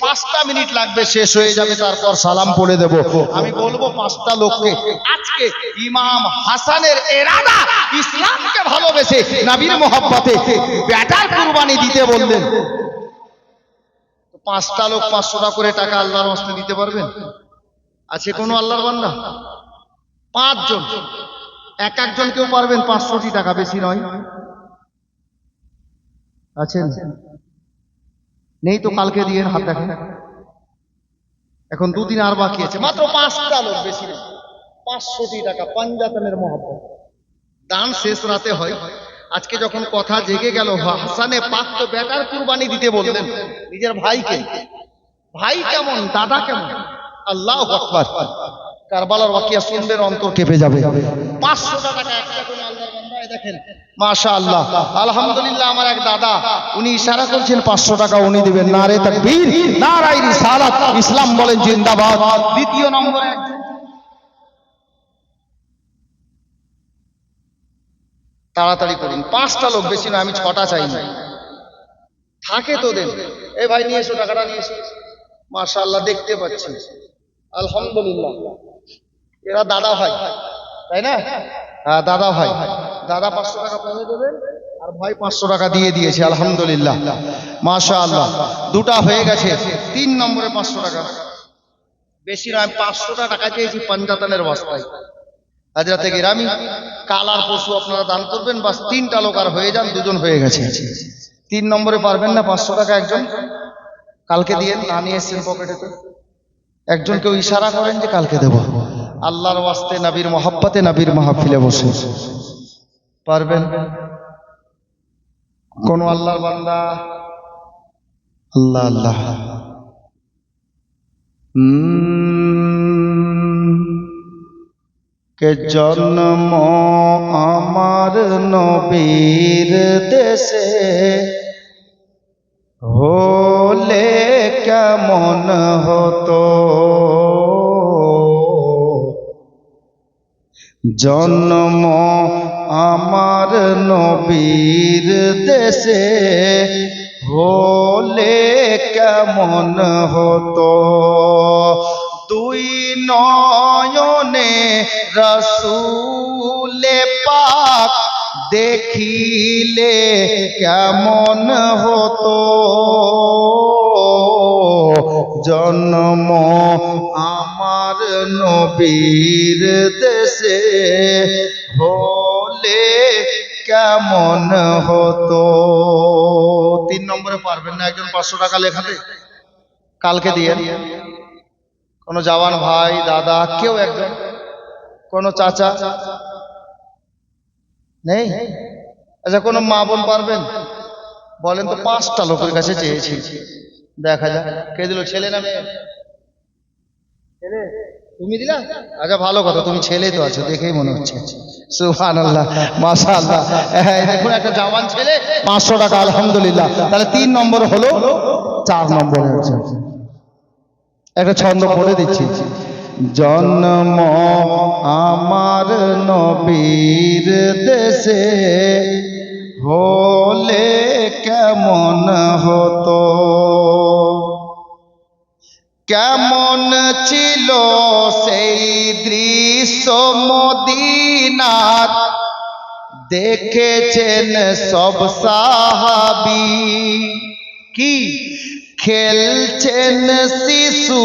5টা মিনিট লাগবে, শেষ হয়ে যাবে, তারপর সালাম পড়ে দেব। আমি বলবো 5টা লোককে আজকে ইমাম হাসানের এরাদা ইসলামকে ভালোবেসে নবীর মোহাব্বতে বেটার কুরবানি দিতে বললেন। 5টা লোক 500 টাকা করে টাকা আল্লাহর রাস্তায় দিতে পারবেন? আছে কোনো আল্লাহর বান্দা? 5 জন, এক একজন কেউ পারবেন 500 টাকা, বেশি নয়। আছেন? নেই তো কালকে দিয়ে হাত দেখেন। এখন 2 দিন আর বাকি আছে, মাত্র 5টা লোক, বেশি না। 500 টাকা পাঞ্জাতনের মহব্বত দান শেষ রাতে হয়। আজকে যখন কথা জেগে গেল, হাসানে পাক তো বেটার কুরবানি দিতে বললেন নিজের ভাইকে। ভাই কেমন, দাদা কেমন, আল্লাহু আকবার। কারবালার ওয়াকিয়া শুনবেন, অন্তর কেঁপে যাবে। 500 টাকা একটা কোন আল্লাহর বান্দা দেখেন, মাশাআল্লাহ, আলহামদুলিল্লাহ। আমার এক দাদা, উনি ইশারা করছেন 500 টাকা উনি দিবেন। নারে তাকবীর, নারায়ে রিসালাত, ইসলাম বলেন জিন্দাবাদ। দ্বিতীয় নম্বরে তাড়াতাড়ি করুন, 5টা লোক, বেশি না, আমি 6টা চাই না। থাকে তো দেন। এই ভাই নিয়ে এসো, টাকাটা নিয়ে এসো। মাশাআল্লাহ, দেখতে পাচ্ছি, আলহামদুলিল্লাহ। এরা দাদা ভাই, তাই না? হ্যাঁ, দাদা ভাই। দাদা 500 টাকা পৌঁছে দেবেন, আর ভাই 500 টাকা দিয়ে দিয়েছে, আলহামদুলিল্লাহ, মাশাআল্লাহ। 2টা হয়ে গেছে। 3 নম্বরে 500 টাকা, বেশি নয়, 500 টাকা চেয়েছি পাঞ্জাতনের বস্তায়। হযরতে গিরামি কালার পশু আপনারা দান করবেন, বাস 3টা লোক আর হয়ে যান, 2 জন হয়ে গেছে। 3 নম্বরে পারবেন না? 500 টাকা একজন কালকে দিয়ে না নিয়ে এসেছেন পকেটেতে, একজন কেউ ইশারা করেন যে কালকে দেব। আল্লাহর ওয়াস্তে নবীর মহব্বতে নবীর মাহফিলে বসে পারবেন? কোন আল্লাহর বান্দা? আল্লাহ আল্লাহ। কে জন্ম আমার নবীর দেশে হলে কেমন হতো, জন্ম আমার নবীর দেশে হলে কেমন হতো, 2 নয়নে রাসূলে পাক দেখিলে কেমন হতো, জন্ম আমার নবীর দেশে হলে কেমন হতো। 3 নম্বরে পারবেন না? একজন 500 টাকা লেখাতে কালকে দিয়ে। কোন জওয়ান ভাই, দাদা, কেউ একজন, কোন চাচা নেই? আচ্ছা, কোন মা বোন পারবেন? বলেন তো। 5টা লোকের কাছে চেয়েছি, দেখা যাক কে দিল। ছেলে না মেয়ে? ছেলে। তুমি দিলা? আচ্ছা, ভালো কথা, তুমি ছেলে তো আছো, দেখেই মনে হচ্ছে। সুবহানাল্লাহ, মাশাআল্লাহ। হ্যাঁ, দেখুন একটা জওয়ান ছেলে, 500 টাকা, আলহামদুলিল্লাহ। তাহলে 3 নম্বর হলো। 4 নম্বরে একটা ছন্দ পড়ে দিচ্ছি। জন্ম আমার নবীর দেশে হলে কেমন হতো, কেমন ছিল সেই দৃশ্য মদিনার, দেখেছেন সব সাহাবী। কি খেলছেন শিশু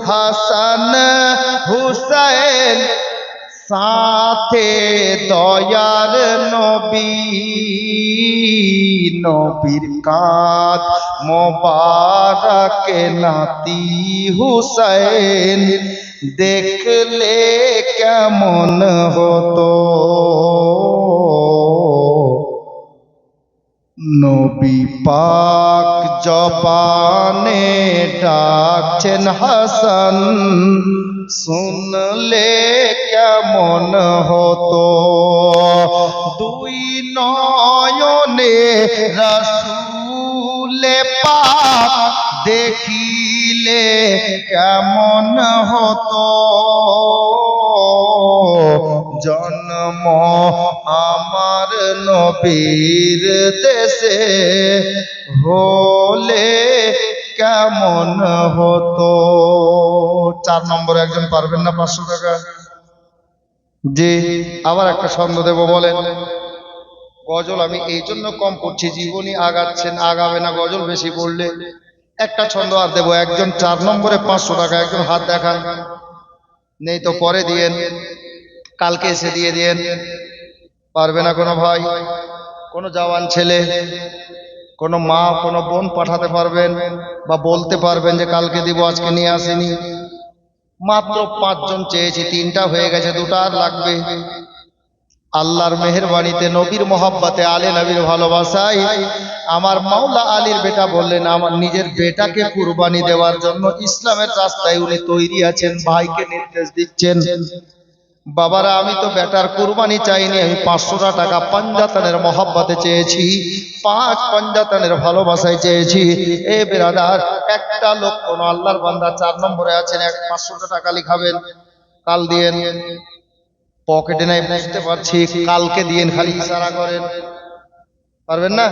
হাসান হুসাইন, সাথে দয়ার নবী, নবীর কাঁধ মোবারক নাতি হুসাইন, দেখলে কেমন হতো। নবী পাক জবানে ডাকছেন হাসান, শুনলে কেমন হতো। দুই নয়নে রাসূলে পাক দেখিলে কেমন হতো, জন্ম আমার নবীর দেশে হলে কেমন হতো। 4 নম্বরে একজন পারবেন না 500 টাকা? জি, আবার একটা ছন্দ দেব, বলেন। গজল আমি এই জন্য কম পড়ছি, জীবনী আগাচ্ছেন, আগাবে না গজল বেশি পড়লে। একটা ছন্দ আর দেবো। একজন 4 নম্বরে 500 টাকা, একজন হাত দেখান। নেই তো পরে দিয়েন, কালকে এসে দিয়ে দিয়েন। পারবে না কোনো ভাই, কোনো জওয়ান ছেলে, কোনো মা, কোনো বোন পাঠাতে পারবেন বা বলতে পারবেন যে কালকে দিব, আজকে নিয়ে আসেনি। মাত্র 5 জন চেয়েছি, 3টা হয়ে গেছে, 2টা আর লাগবে। আল্লাহর মেহেরবানিতে, নবীর মোহাব্বতে, আলে নবীর ভালোবাসায় আমার মাওলা আলীর বেটা বললেন আমার নিজের বেটাকে কুরবানি দেওয়ার জন্য ইসলামের রাস্তায় উনি তৈরি আছেন, ভাইকে নির্দেশ দিচ্ছেন। বাবারা, আমি তো বেটার কুরবানি চাইনি, আমি 500 টাকা পাঞ্জাতানের মোহাব্বতে চেয়েছি, 5 পাঞ্জাতানের ভালোবাসায় চেয়েছি। এ বেরাদার, একটা লোক কোন আল্লাহর বান্দা 4 নম্বরে আছেন, 500 টাকা লিখাবেন, কাল দিয়েন। পকেটে নাই বুঝতে পারছি, কালকে দিয়েন, খালি ইশারা করেন। পারবেন না?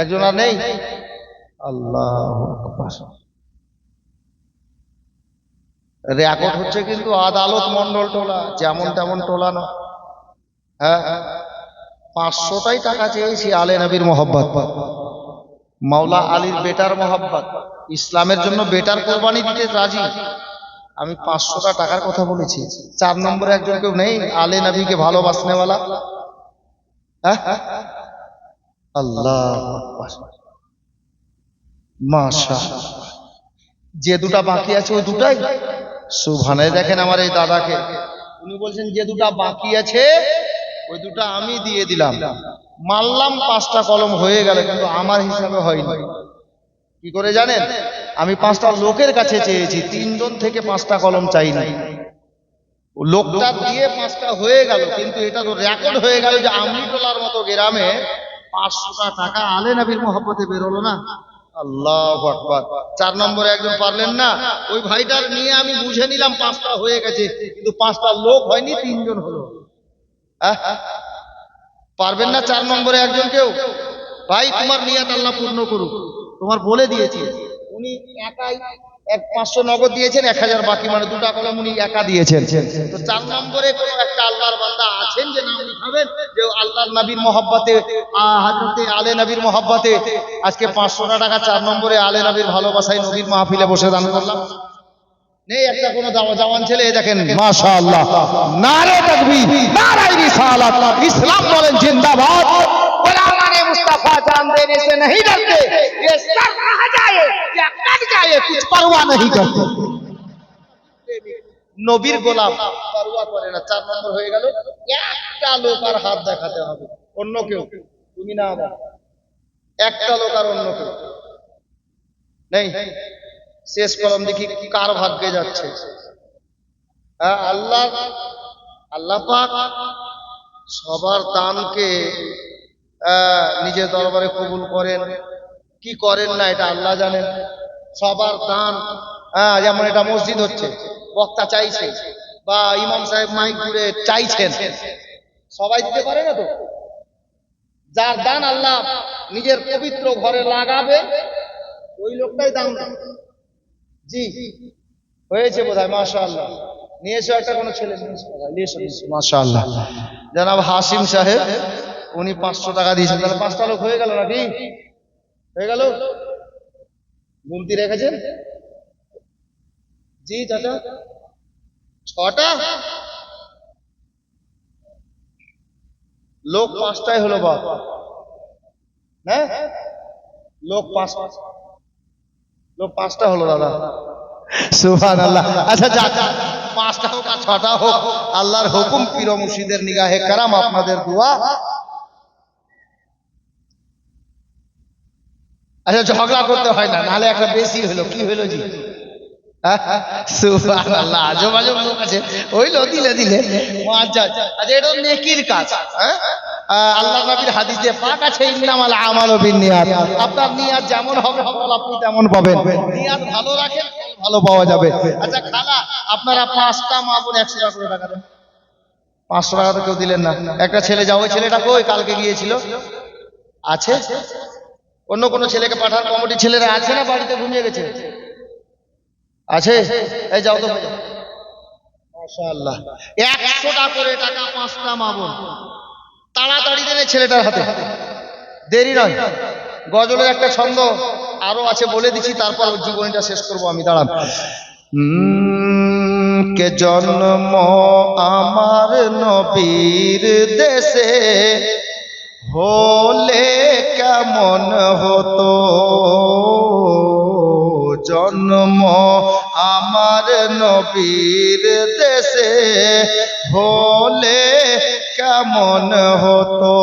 একজন আর নেই? আল্লাহু আকবার। রেকর্ড হচ্ছে কিন্তু আদালত মন্ডল টোলা, যেমন তেমন টোলা না। হ্যাঁ, 500টাই টাকা চেয়েছি, আলে নবীর মোহাব্বত, মাওলা আলীর বেটার মোহাব্বত, ইসলামের জন্য বেটার কোরবানি দিতে রাজি। আমি 500টা টাকার কথা বলেছি। 4 নম্বরে একজন কেউ নেই আলে নবীকে ভালোবাসনেওয়ালা? হ্যাঁ, আল্লাহু আকবার, মাশাআল্লাহ। যে 2টা বাকি আছে ওই 2টাই সুবহানাল্লাহ। দেখেন আমার এই দাদাকে, উনি বলছেন যে 2টা বাকি আছে ওই 2টা আমি দিয়ে দিলাম। মারলাম 5টা কলম হয়ে গেল, কিন্তু আমার হিসাবে হয়নি। কি করে জানেন? আমি 5টা লোকের কাছে চেয়েছি, 3 জন থেকে 5টা কলম চাইনি। লোকটা দিয়ে 5টা হয়ে গেল, কিন্তু এটা তো রেকর্ড হয়ে গেল যে আমরিটোলার মতো গ্রামে 500টা টাকা আলে নবীর মোহাব্বতে বেরোলো না। আল্লাহু আকবার। 4 নম্বরে একজন পারলেন না, ওই ভাইটার নিয়ে আমি বুঝে নিলাম 5টা হয়ে গেছে, কিন্তু 5টা লোক হয়নি, 3 জন হলো। পারবেন না 4 নম্বরে একজন কেউ? ভাই, তোমার নিয়ত আল্লাহ পূর্ণ করুক, তোমার বলে দিয়েছি। উনি একাই 500 নগদ দিয়েছেন, 1000 বাকি, মানে 2টা কলম উনি একা দিয়েছেন। তো 4 নম্বরে কোন একটা আল্লাহর বান্দা আছেন যে নাম লিখাবেন, যে আল্লাহর নবীর মোহাব্বতে, হযরতে আলে নবীর মোহাব্বতে আজকে 500 টাকা 4 নম্বরে আলে নবীর ভালোবাসায় নবীর মাহফিলে বসে দান করলাম? নেই একটা কোন জওয়ান ছেলে? দেখেন মাশাআল্লাহ, নারে তাকবীর, নারে রিসালাত, ইসলাম বলেন জিন্দাবাদ। गुलाम-ए मुस्तफा जान देने से नहीं डरते, ये सर कहा जाए या कट जाए कुछ परवाह नहीं करते। নবীর গোলাম পরোয়া করে না। 4 নম্বর হয়ে গেল। একটা লোক আর হাত দেখাতে হবে, অন্য কেউ, তুমি না আবার একটা লোক আর অন্য কেউ নেই। শেষ কলম দেখি কার ভাগ্যে যাচ্ছে। হ্যাঁ, আল্লাহ পাক সবার দানকে নিজের দরবারে কবুল করেন কি করেন না, এটা আল্লাহ জানেন। সবার দান, যেমন এটা মসজিদ হচ্ছে, বক্তা চাইছে বা ইমাম সাহেব মাইক ঘুরে চাইছেন, সবাই দিতে পারে না তো। যার দান আল্লাহ নিজের পবিত্র ঘরে লাগাবে ওই লোকটাই দান। জি হয়েছে বোধহয়, মাশাআল্লাহ। নিয়ে এসো একটা কোনো ছেলে নিয়ে এসো, মাশাআল্লাহ। জনাব হাসিম সাহেব উনি 500 টাকা দিয়েছেন, তাহলে 5টা লোক হয়ে গেল নাকি? হয়ে গেল? গুনতি রেখেছেন? জি চাচা 6টা লোক, 5টাই হলো বাপ। হ্যাঁ লোক 5টা হলো দাদা, সুবহানাল্লাহ। আচ্ছা যাক, 5টা হোক আর 6টা হোক, আল্লাহর হুকুম, পীর ও মুর্শিদের নিগাহে কারাম, আপনাদের দোয়া। আচ্ছা ঝগড়া করতে হয় না, নাহলে একটা বেশি হলো। কি হলো জি? সুবহানাল্লাহ, আজব আজব লোক আছে, হইলো দিলে দিলে। আচ্ছা এটা নেকির কাজ। হ্যাঁ আল্লাহ নবীর হাদিসে পাক আছে, ইন্নামাল আমালু বিন্নিয়াত। আপনার নিয়াত যেমন হবে ফল আপনি তেমন পাবেন। নিয়াত ভালো রাখেন, ফল ভালো পাওয়া যাবে। আচ্ছা খালা, আপনারা 5টা মা বোন 100 টাকা করে টাকা দেন। 500 টাকা তো কেউ দিলেন না। একটা ছেলে যাও, ওই ছেলেটা কই? কালকে গিয়েছিল, আছে? অন্য কোনো ছেলেকে পাঠান, কমিটির ছেলেরা আছে না বাড়িতে ঘুমিয়ে গেছে? আছে? এই যাও তো, মাশাআল্লাহ। 100 টাকা করে টাকা 5টা মা বোন। তাড়াতাড়ি দেন ছেলেটার হাতে, দেরি নয়। গজলের একটা ছন্দ আরো আছে, বলে দিচ্ছি, তারপর জীবনীটা শেষ করবো আমি। দাঁড়ান। কে জন্ম আমার নবীর দেশে হলে কেমন হতো, জন্ম আমার নবীর দেশে হলে কেমন হতো,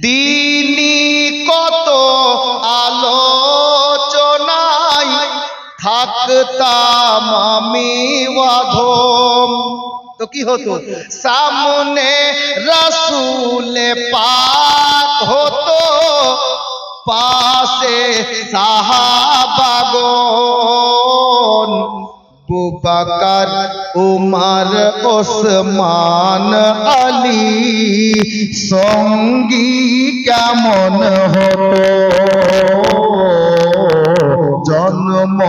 দিনী কত আলোচনায় থাকতাম আমি অধম। তো কি হতো? সামনে রাসূলে পাক হতো, পাশে সাহাবাগণ, আবু বকর উমর ওসমান আলী সঙ্গী কেমন হতো, জন্ম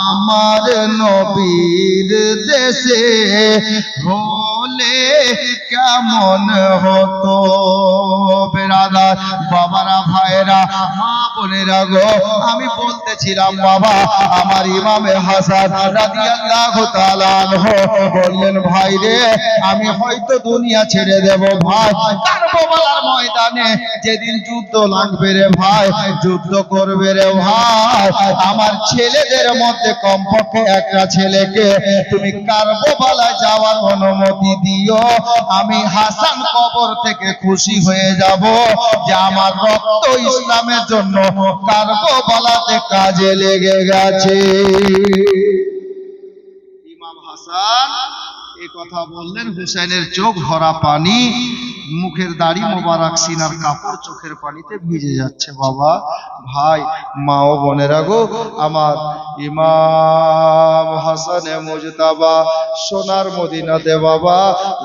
আমার নবীর দেশে হলে কেমন হতো। বেরাদার বাবারা, ভাইরা, মা বোনেরা গো, আমি বলতেছিলাম বাবা, আমার ইমামে হাসান রাদিয়াল্লাহু তাআলা আনহু বললেন, ভাই রে, আমি হয়তো দুনিয়া ছেড়ে দেব ভাই, কারবালার ময়দানে যেদিন যুদ্ধ লাগবে রে ভাই, যুদ্ধ করবে রে ভাই, আমার ছেলেদের মধ্যে কমপক্ষে একটা ছেলেকে তুমি কারবালায় যাওয়ার অনুমতি দিও। আমি হাসান কবর থেকে খুশি হয়ে যাব যে আমার রক্ত ইসলামের জন্য কারবালাতে কাজে লেগে গেছে। ইমাম হাসান এই কথা বললেন, হুসাইনের চোখ ভরা পানি, মুখের দাড়ি মোবারক, সিনার কাপড় চোখের পানিতে ভিজে যাচ্ছে। বাবা, ভাই, মা ও বোনেরা গো, আমার ইমাম হাসানে মুজতাবা সোনার মদিনাতে বাবা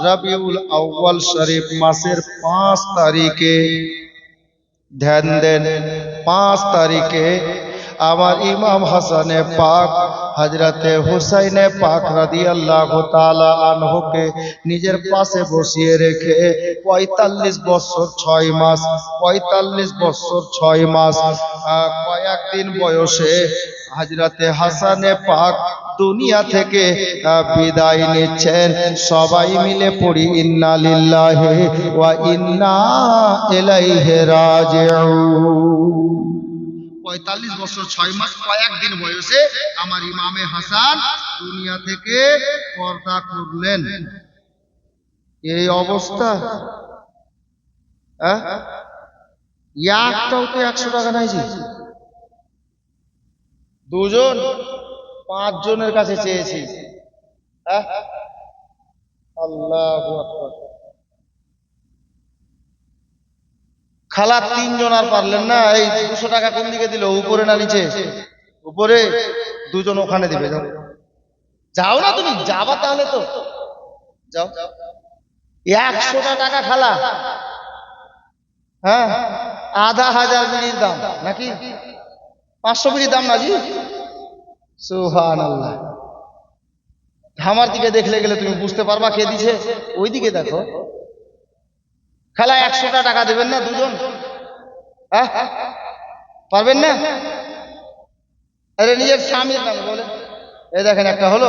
রবিউল আউয়াল শরীফ মাসের 5 তারিখে, ধ্যান দেন, 5 তারিখে আমার ইমাম হাসানে পাক হযরতে হুসাইনে পাক রাদিয়াল্লাহু তাআলা আনহুকে নিজের পাশে বসিয়ে রেখে 45 বছর 6 মাস, 45 বছর 6 মাস কয়েকদিন বয়সে হযরতে হাসানে পাক দুনিয়া থেকে বিদায় নিচ্ছেন। সবাই মিলে পড়ি ইন্না লিল্লাহি ওয়া ইন্না ইলাইহি রাজিউন। 45 বছর 6 মাস কয়েকদিন বয়সে আমার ইমামে হাসান দুনিয়া থেকে পর্দা করলেন। এই অবস্থা, একটাও তো 100 টাকা নাই জি। 2 জন 5 জনের কাছে চেয়েছি। আল্লাহু আকবার। খালা 3 জন আর পারলেন না। এই 200 টাকা কোন দিকে দিল, উপরে না নিচে? উপরে। দুজন ওখানে দিবে, যাও যাও না, তুমি যাবা তাহলে তো যাও। 100টা টাকা খালা, হ্যাঁ, আধা হাজার বিড়ির দাম নাকি 500 বিড়ির দাম না জি? সুবহানাল্লাহ। আমার দিকে দেখলে গেলে তুমি বুঝতে পারবা কে দিছে, ওই দিকে দেখো। খালা 100টা টাকা দেবেন না দুজন? হ্যাঁ, পারবেন না? আরে নিজের স্বামীর নামে বলে, এই দেখেন একটা হলো,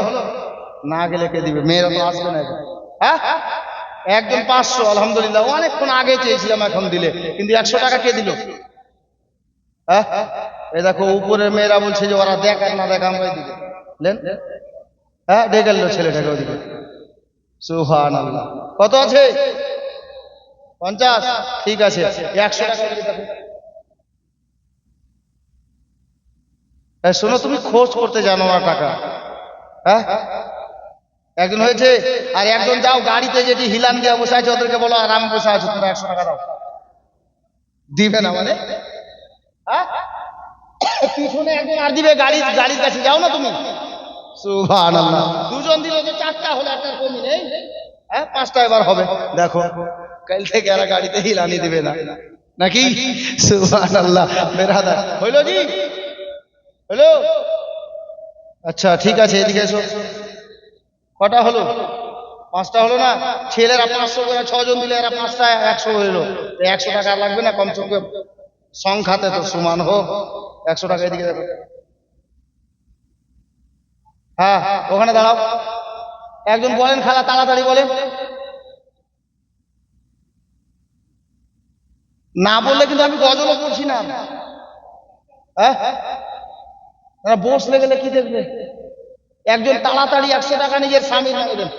না গেলে কে দিবে? মেয়েরা তো আসবে না। হ্যাঁ, একজন 500, আলহামদুলিল্লাহ, অনেকক্ষণ আগে চেয়েছিলাম, এখন দিলে, কিন্তু 100 টাকা কে দিল? হ্যাঁ, এই দেখো উপরের মেয়েরা বলছে যে ওরা দেখ আর না দেখ আমরাই দিবে। হ্যাঁ, ডেকে গেল ছেলেটাকে ওদিকে। সুবহানাল্লাহ। কত আছে? 50। ঠিক আছে, 100 টাকা দিয়ে দেখো। শোনো, তুমি খোঁজ করতে জানো না টাকা। হ্যাঁ, একজন হয়েছে, আর একজন যাও গাড়িতে যেটি হিলান দিয়ে বসে আছে ওদেরকে বলো আর আমি বসে আছি, তোমরা 100 টাকা দাও। দিবে না মানে? হ্যাঁ, পিছনে একজন আর দিবে, গাড়ির কাছে যাও না তুমি। সুবহানাল্লাহ। দুজন দিলে তো 4টা হলো, একটা কমই নেই। হ্যাঁ, 5টা এবার হবে। দেখো কাল থেকে আর গাড়িতে হিলানি দিবে না নাকি? সুবহানাল্লাহ। বেরাদার হইলো জি, হইলো? আচ্ছা ঠিক আছে, এদিকে এসো। কটা হলো? 5টা হলো না? ছেলেরা 500 করে, 6 জন দিলে এরা 5টা 100 হইলো। 100 টাকা লাগবে না কমসে কম, সংখ্যাতে তো সমান হোক। 100 টাকা এদিকে দেখো। হ্যাঁ, ওখানে দাঁড়াও। একজন বলেন খালা, তাড়াতাড়ি বলেন। না বললে কিন্তু আমি গজলও পড়ছি না। হ্যাঁ, বসলে গেলে কি দেখবে? একজন তাড়াতাড়ি 100 টাকা নিজের স্বামীর নামে দেন।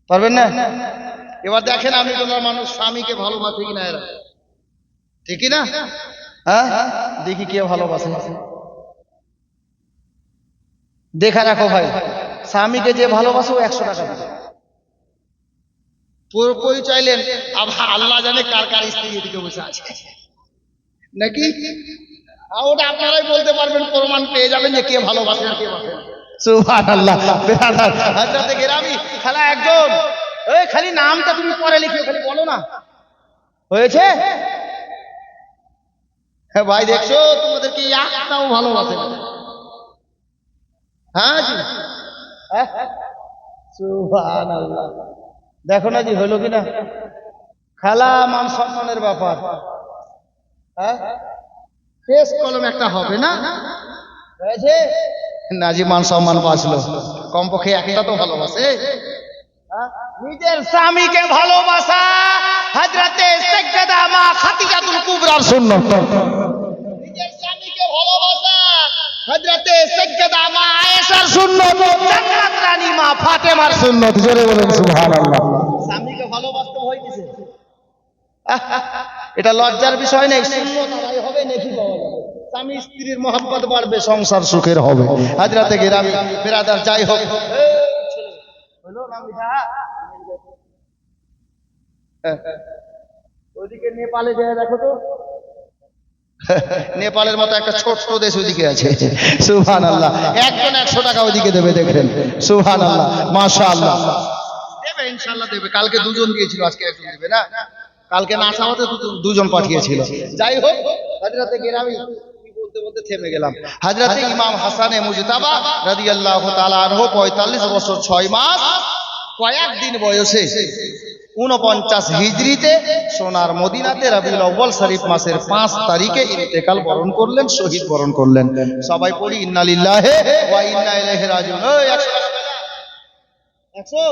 পারবেন না? এবার দেখেন আমি তোমার মানুষ স্বামীকে ভালোবাসে কিনা এরা, ঠিকই না? হ্যাঁ, দেখি কে ভালোবাসে। দেখা রাখো ভাই, স্বামীকে যে ভালোবাসে ও 100 টাকা দেবে। পরিচয় লেন, আবার আল্লাহ জানে কার কার স্ত্রী এদিকে বসে আছে নাকি। ওটা আপনারাই বলতে পারবেন, প্রমাণ পেয়ে যাবেন যে কে ভালোবাসে আর কে বাসে। সুবহানাল্লাহ। বেরাদার হযরতে গেরামি, খালা একজন, এই খালি নামটা তুমি পরে লিখে খালি বলো না, হয়েছে? হ্যাঁ ভাই, দেখছো তোমাদেরকে একটাও ভালোবাসে না। হ্যাঁ জি, সুবহানাল্লাহ। দেখো না জি হইলো কিনা? খালা মান সম্মানের ব্যাপার। হ্যাঁ, শেষ কলম একটা হবে না, হয়েছে না জি? মান সম্মান বাঁচলো, কমপক্ষে একটা তো ভালোবাসে। নিজের স্বামীকে ভালোবাসা হযরতে সাইয়্যিদা মা খাদিজাতুল কুবরার সুন্নাত। নিজের স্বামীকে ভালোবাসা হযরতে সাইয়্যিদা মা আয়েশার সুন্নাত, জান্নাত রানী মা ফাতেমার সুন্নাত। জোরে বলেন সুবহানাল্লাহ। স্বামীকে ভালোবাসতে ভয় কিসে? এটা লজ্জার বিষয় নেই, সুন্নাত আদায় হবে, নেকি পাওয়া যাবে, স্বামী স্ত্রীর মহব্বত বাড়বে, সংসার সুখের হবে। হযরতে গেরামি বেরাদার, যাই হোক, হলো না মিঠা? ওইদিকে নেপালে যায় দেখো তো, নেপালের মতো একটা ছোট্ট দেশ ওইদিকে আছে। সুবহানাল্লাহ। একজন 100 টাকা ওইদিকে দেবে, দেখেন। সুবহানাল্লাহ, মাশাআল্লাহ। দেবে ইনশাআল্লাহ দেবে। কালকে দুজন দিয়েছিল, আজকে একজন দেবে না? কালকে নাসাওয়াতে দুজন পাঠিয়েছিল। যাই হোক, হযরতে গেরামি বলতে বলতে থেমে গেলাম। হযরতে ইমাম হাসানে মুজতাবা রাদিয়াল্লাহু তাআলা আনহু 45 বছর 6 মাস কয়েকদিন বয়সে 49 হিজরিতে সোনার মদিনাতে রবিউল আউয়াল শরীফ মাসের 5 তারিখে ইন্তেকাল বরণ করলেন, শহীদ বরণ করলেন। সবাই পড়ি ইন্না লিল্লাহি ওয়া ইন্না ইলাইহি রাজিউন। ওই 100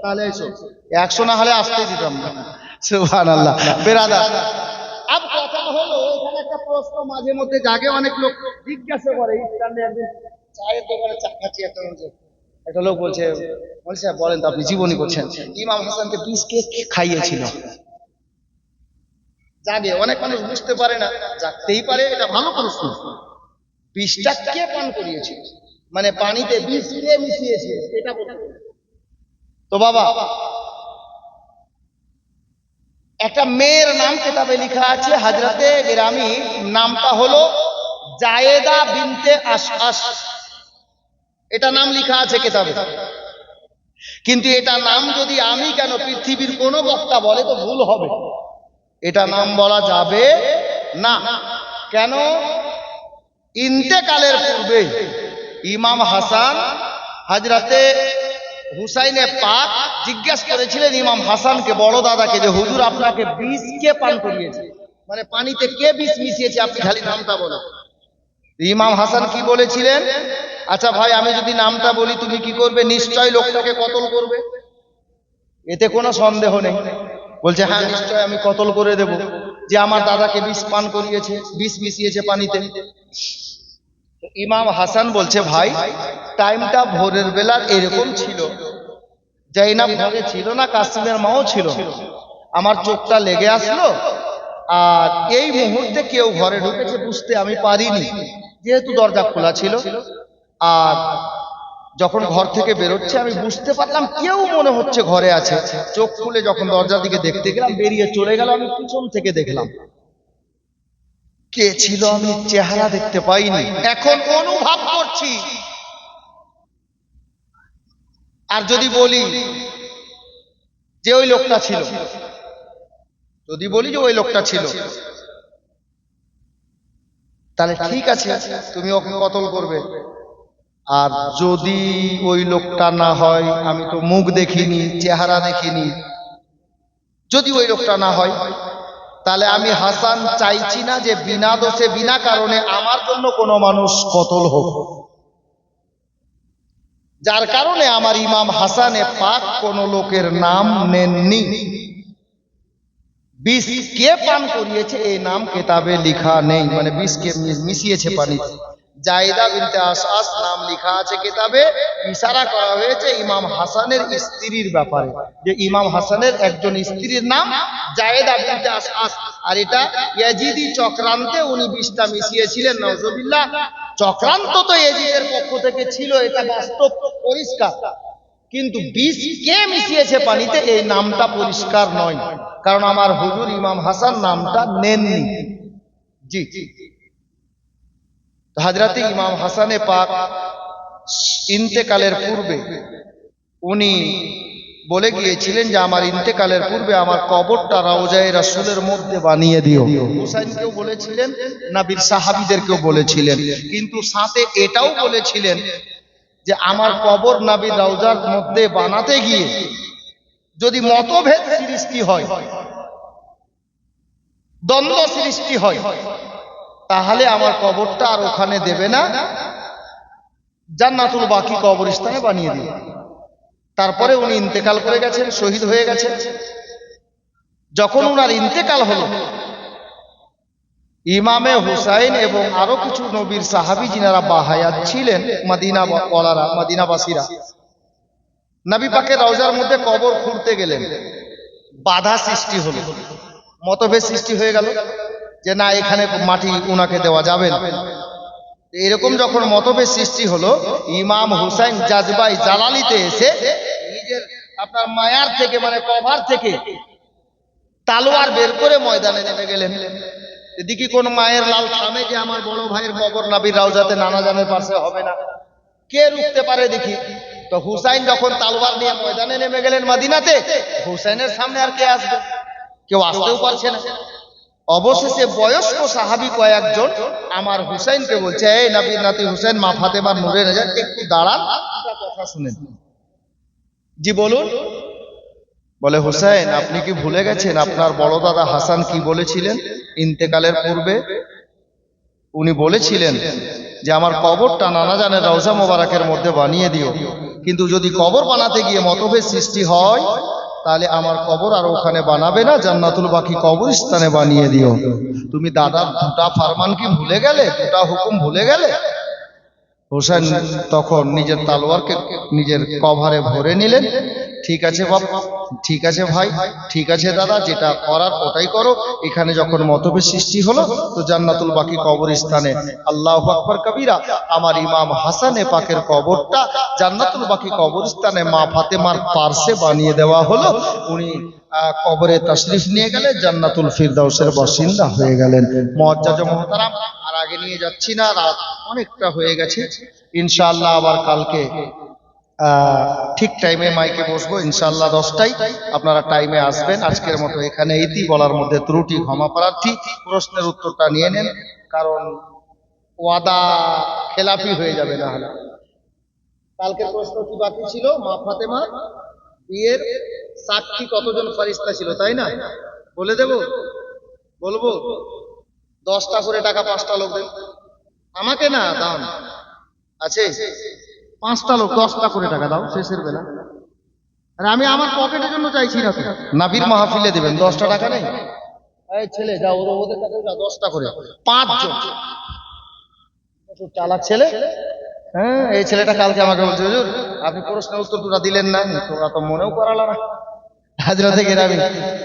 তাহলে 100 না হলে আসতেই দিতাম না। সুবহানাল্লাহ। বেরাদার, আব কথা হলো, এখানে একটা প্রশ্ন মাঝে মধ্যে জাগে, অনেক লোক জিজ্ঞাসা করে, ইসলামে একদিন চায়ের দোকানে চা খাচ্ছি, একটা লোক বলছে, বলছে বলেন তো আপনি জীবনী করছেন, ইমাম হাসানকে বিষ কে খাইয়েছিল? জাগে, অনেক মানুষ বুঝতে পারে না, জাগতেই পারে, এটা ভালো প্রশ্ন। বিষটা কে পান করিয়েছিল, মানে পানিতে বিষ কে মিশিয়েছে, এটা বলতে। তো বাবা, একটা মেয়ের নাম কিতাবে লেখা আছে, হযরতে গেরামি, নামটা হলো জায়েদা বিনতে আশআশ। এটা নাম লেখা আছে কিতাবে। কিন্তু এটা নাম যদি আমি কেন পৃথিবীর কোনো বক্তা বলে তো ভুল হবে, এটা নাম বলা যাবে না। কেন? ইন্তেকালের পূর্বে ইমাম হাসান হযরতে হুসাইনে পাক জিজ্ঞাসা করেছিলেন ইমাম হাসানকে, বড় দাদাকে, যে হুজুর আপনাকে বিষ কে পান করিয়েছে, মানে পানিতে কে বিষ মিশিয়েছে, আপনি খালি নামটা বলেন। ইমাম হাসান কি বলেছিলেন? আচ্ছা ভাই, আমি যদি নামটা বলি তুমি কি করবে? নিশ্চয় লোকটাকে কতল করবে, এতে কোনো সন্দেহ নেই। বলছে হ্যাঁ নিশ্চয় আমি কতল করে দেব, যে আমার দাদাকে বিষ পান করিয়েছে, বিষ মিশিয়েছে পানিতে। ইমাম হাসান বলছে ভাই, টাইমটা ভোরের বেলার এরকম ছিল, জাইনাব ঘরে ছিল না, কাসিমের মাও ছিল, আমার চোখটা লেগে আসলো, আর এই মুহূর্তে কেউ ঘরে ঢুকেছে বুঝতে আমি পারিনি, যেহেতু দরজা খোলা ছিল। আর যখন ঘর থেকে বেরোচ্ছে আমি বুঝতে পারলাম কেউ মনে হচ্ছে ঘরে আছে। চোখ খুলে যখন দরজার দিকে দেখতে গেলাম, বেরিয়ে চলে গেল। আমি পিছন থেকে দেখলাম কে ছিল, আমি চেহারা দেখতে পাইনি। এখন অনুভব করছি। আর যদি বলি যে ওই লোকটা ছিল, যদি বলি যে ওই লোকটা ছিল, তাহলে ঠিক আছে তুমি ওকে কতল করবে। আর যদি ওই লোকটা না হয়, আমি তো মুখ দেখিনি, চেহারা দেখিনি, যদি ওই লোকটা না হয়, তাহলে আমি হাসান চাইছি না যে বিনা দোষে বিনা কারণে আমার জন্য কোনো মানুষ কতল হোক। যার কারণে আমার ইমাম হাসানে পাক কোন লোকের নাম নেননি। বিষ কে পান করিয়েছে এই নাম কিতাবে লেখা নেই, মানে বিষ কে মিশিয়েছে পানিতে। জায়েদা বিনতে আশআস নাম লেখা আছে কিতাবে, ইশারা করা হয়েছে ইমাম হাসানের স্ত্রীর ব্যাপারে, যে ইমাম হাসানের একজন স্ত্রীর নাম জায়েদা বিনতে আশআস। আর এটা ইয়াজিদি চক্রান্তে উনি বিষটা মিশিয়েছিলেন, নাউজুবিল্লাহ। চক্রান্ত তো ইয়াজিদের পক্ষ থেকে ছিল, এটা বাস্তব পরিষ্কার। কিন্তু বিষ কে মিশিয়েছে পানিতে এই নামটা পরিষ্কার নয়, কারণ আমার হুজুর ইমাম হাসান নামটা নেননি। জি, হযরত ইমাম হাসানে পাক ইন্তেকালের পূর্বে উনি বলে গিয়েছিলেন যে আমার ইন্তেকালের পূর্বে আমার কবরটা রওজায়ে রাসূলের মধ্যে বানিয়ে দিও। হুসাইনকেও বলেছিলেন, নবীর সাহাবীদেরকেও বলেছিলেন, কিন্তু সাথে এটাও বলেছিলেন যে আমার কবর নবীর রওজার মধ্যে বানাতে গিয়ে যদি মতভেদ সৃষ্টি হয়, দ্বন্দ্ব সৃষ্টি হয়, তাহলে আমার কবরটা আর ওখানে দেবে না, জান্নাতুল বাকি কবরস্থানে বানিয়ে দিবে। তারপরে উনি ইন্তেকাল করে গেছেন, শহীদ হয়ে গেছেন। যখন উনার ইন্তেকাল হলো, ইমামে হুসাইন এবং আরো কিছু নবীর সাহাবী যিনারা বাহায়াত ছিলেন, মদিনা ওয়ালারা, মদিনাবাসীরা, নবী পাকের রওজার মধ্যে কবর খুঁড়তে গেলেন। বাধা সৃষ্টি হলো, মতভেদ সৃষ্টি হয়ে গেল যে না, এখানে মাটি উনাকে দেওয়া যাবে না। এরকম যখন মতভেদ সৃষ্টি হলো, ইমাম হুসাইন জাজবাই জালালিতে এসে নিজের আপনার মায়ার থেকে, মানে কভার থেকে তালোয়ার বের করে ময়দানে নেমে গেলেন। এদিকে কোন মায়ের লাল থামে যে আমার বড় ভাইয়ের কবর নবীর রওজাতে নানা জানের পাশে হবে না, কে রুখতে পারে দেখি। তো হুসাইন যখন তালোয়ার নিয়ে ময়দানে নেমে গেলেন মদিনাতে, হুসাইনের সামনে আর কে আসবে? কেউ আসতেও পারছে না। অবশেষে বয়স্ক সাহাবী কয়েকজন আমার হুসাইনকে বলছে, এই নবীর নাতি হুসাইন, মা ফাতেমার নূরে নজর, একটু দাঁড়ান, কথা শুনেন। জি বলুন। বলে হুসাইন, আপনি কি ভুলে গেছেন আপনার বড় দাদা হাসান কি বলেছিলেন ইন্তেকালের পূর্বে? উনি বলেছিলেন যে আমার কবরটা নানা জানের রওজা মোবারকের মধ্যে বানিয়ে দিও, কিন্তু যদি কবর বানাতে গিয়ে মতভেদ সৃষ্টি হয় তাহলে আমার কবর আর ওখানে বানাবে না, জান্নাতুল বাকি কবরস্থানে বানিয়ে দিও। তুমি দাদার দুটা ফরমান কি ভুলে গেলে? দুটা হুকুম ভুলে গেলে? হোসেন তখন নিজের তালোয়ারকে নিজের কভারে ভরে নিলেন। ঠিক আছে বাপ, ঠিক আছে ভাই, ঠিক আছে দাদা, যেটা করার ওটাই করো। এখানে যখন মতভেদ সৃষ্টি হলো, তো জান্নাতুল বাকি কবরস্থানে, আল্লাহু আকবার কবিরা, আমার ইমাম হাসানে পাকের কবরটা জান্নাতুল বাকি কবরস্থানে মা ফাতেমার পার্শ্বে বানিয়ে দেওয়া হলো। উনি কবরে তাশরিফ নিয়ে গেলেন, জান্নাতুল ফিরদাউসের বাসিন্দা হয়ে গেলেন। মুআজ্জাজ মুহতারাম, আর আগে নিয়ে যাচ্ছি না, রাত অনেকটা হয়ে গেছে। ইনশাআল্লাহ আবার কালকে ঠিক টাইমে মাইকে বসবো ইনশাআল্লাহ 10টায়। আপনারা টাইমে আসবেন। আজকের মতো এখানে ইতি, বলার মধ্যে ত্রুটি ক্ষমা প্রার্থী। প্রশ্নের উত্তরটা নিয়ে নেন, কারণ ওয়াদা খেলাপি হয়ে যাবে না হলে। কালকে প্রশ্ন কি বাকি ছিল? মা ফাতেমা বিয়ের সাক্ষী কতজন ফেরেশতা ছিল, তাই না? বলে দেব? বলবো? 10টা করে টাকা 5টা লোক দেন। আমাকে না দাও, আছে 5টা লোক 10টা করে টাকা দাও শেষের বেলা। আরে আমি আমার পকেটের জন্য চাইছি না তো, নাবির মাহফিলে দেবেন। 10টা টাকা নেই? এই ছেলে যাও, ওদের কাছে যা, 10টা করে 5 জন। চালাক ছেলে। হ্যাঁ, এই ছেলেটা কালকে আমাকে বলছে, হুজুর আপনি প্রশ্নের উত্তরটা দিলেন না, তোমরা তো মনেও করালা না। হাজরাতে গেরামি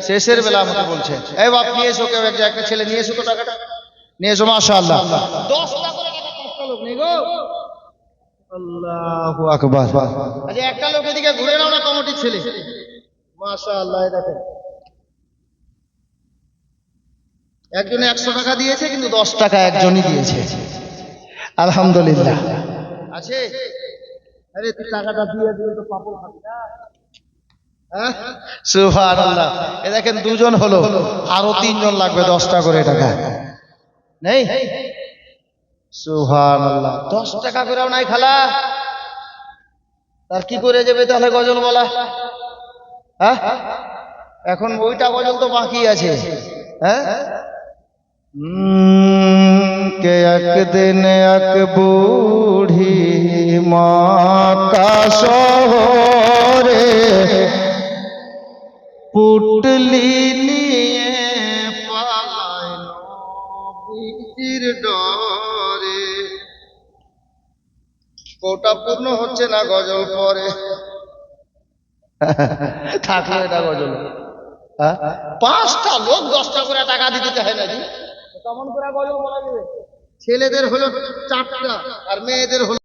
শেষের বেলা আমাকে বলছে, এই বাপ নিয়ে এসো, কেউ একটা ছেলে নিয়ে এসো তো, টাকাটা নিয়ে এসো। মাশাআল্লাহ 10টা করে টাকা 5টা লোক নেই গো। আল্লাহু আকবার। আচ্ছা একটা লোক এদিকে ঘুরে নাও না, কমিটির ছেলে। মাশাআল্লাহ, এই দেখেন একজনে 100 টাকা দিয়েছে, কিন্তু 10 টাকা একজনই দিয়েছে। আলহামদুলিল্লাহ। আছে? আরে তুই টাকাটা দিয়ে দিলে তো পাপড় খাবি না। হ্যাঁ, সুবহানাল্লাহ। এ দেখেন দুজন হলো, আরো 3 জন লাগবে 10টা করে টাকা। নেই? সুবহানাল্লাহ। 10 টাকা করেও নাই খালা, তার কি করে যাবে তাহলে গজল বলা? হ্যাঁ, এখন ওইটা গজল তো বাকি আছে। হ্যাঁ, কে একদিন এক বুড়ি মক্কা শহরে পুটলি নিয়ে পালায় নবীর ডরে। কোটা পূর্ণ হচ্ছে না, গজল পরে থাকলো এটা গজল। 5টা লোক 10টা করে টাকা দিতে চায় নাকি? কেমন করে গজল বলা যাবে? ছেলেদের হলো 4টা আর মেয়েদের হলো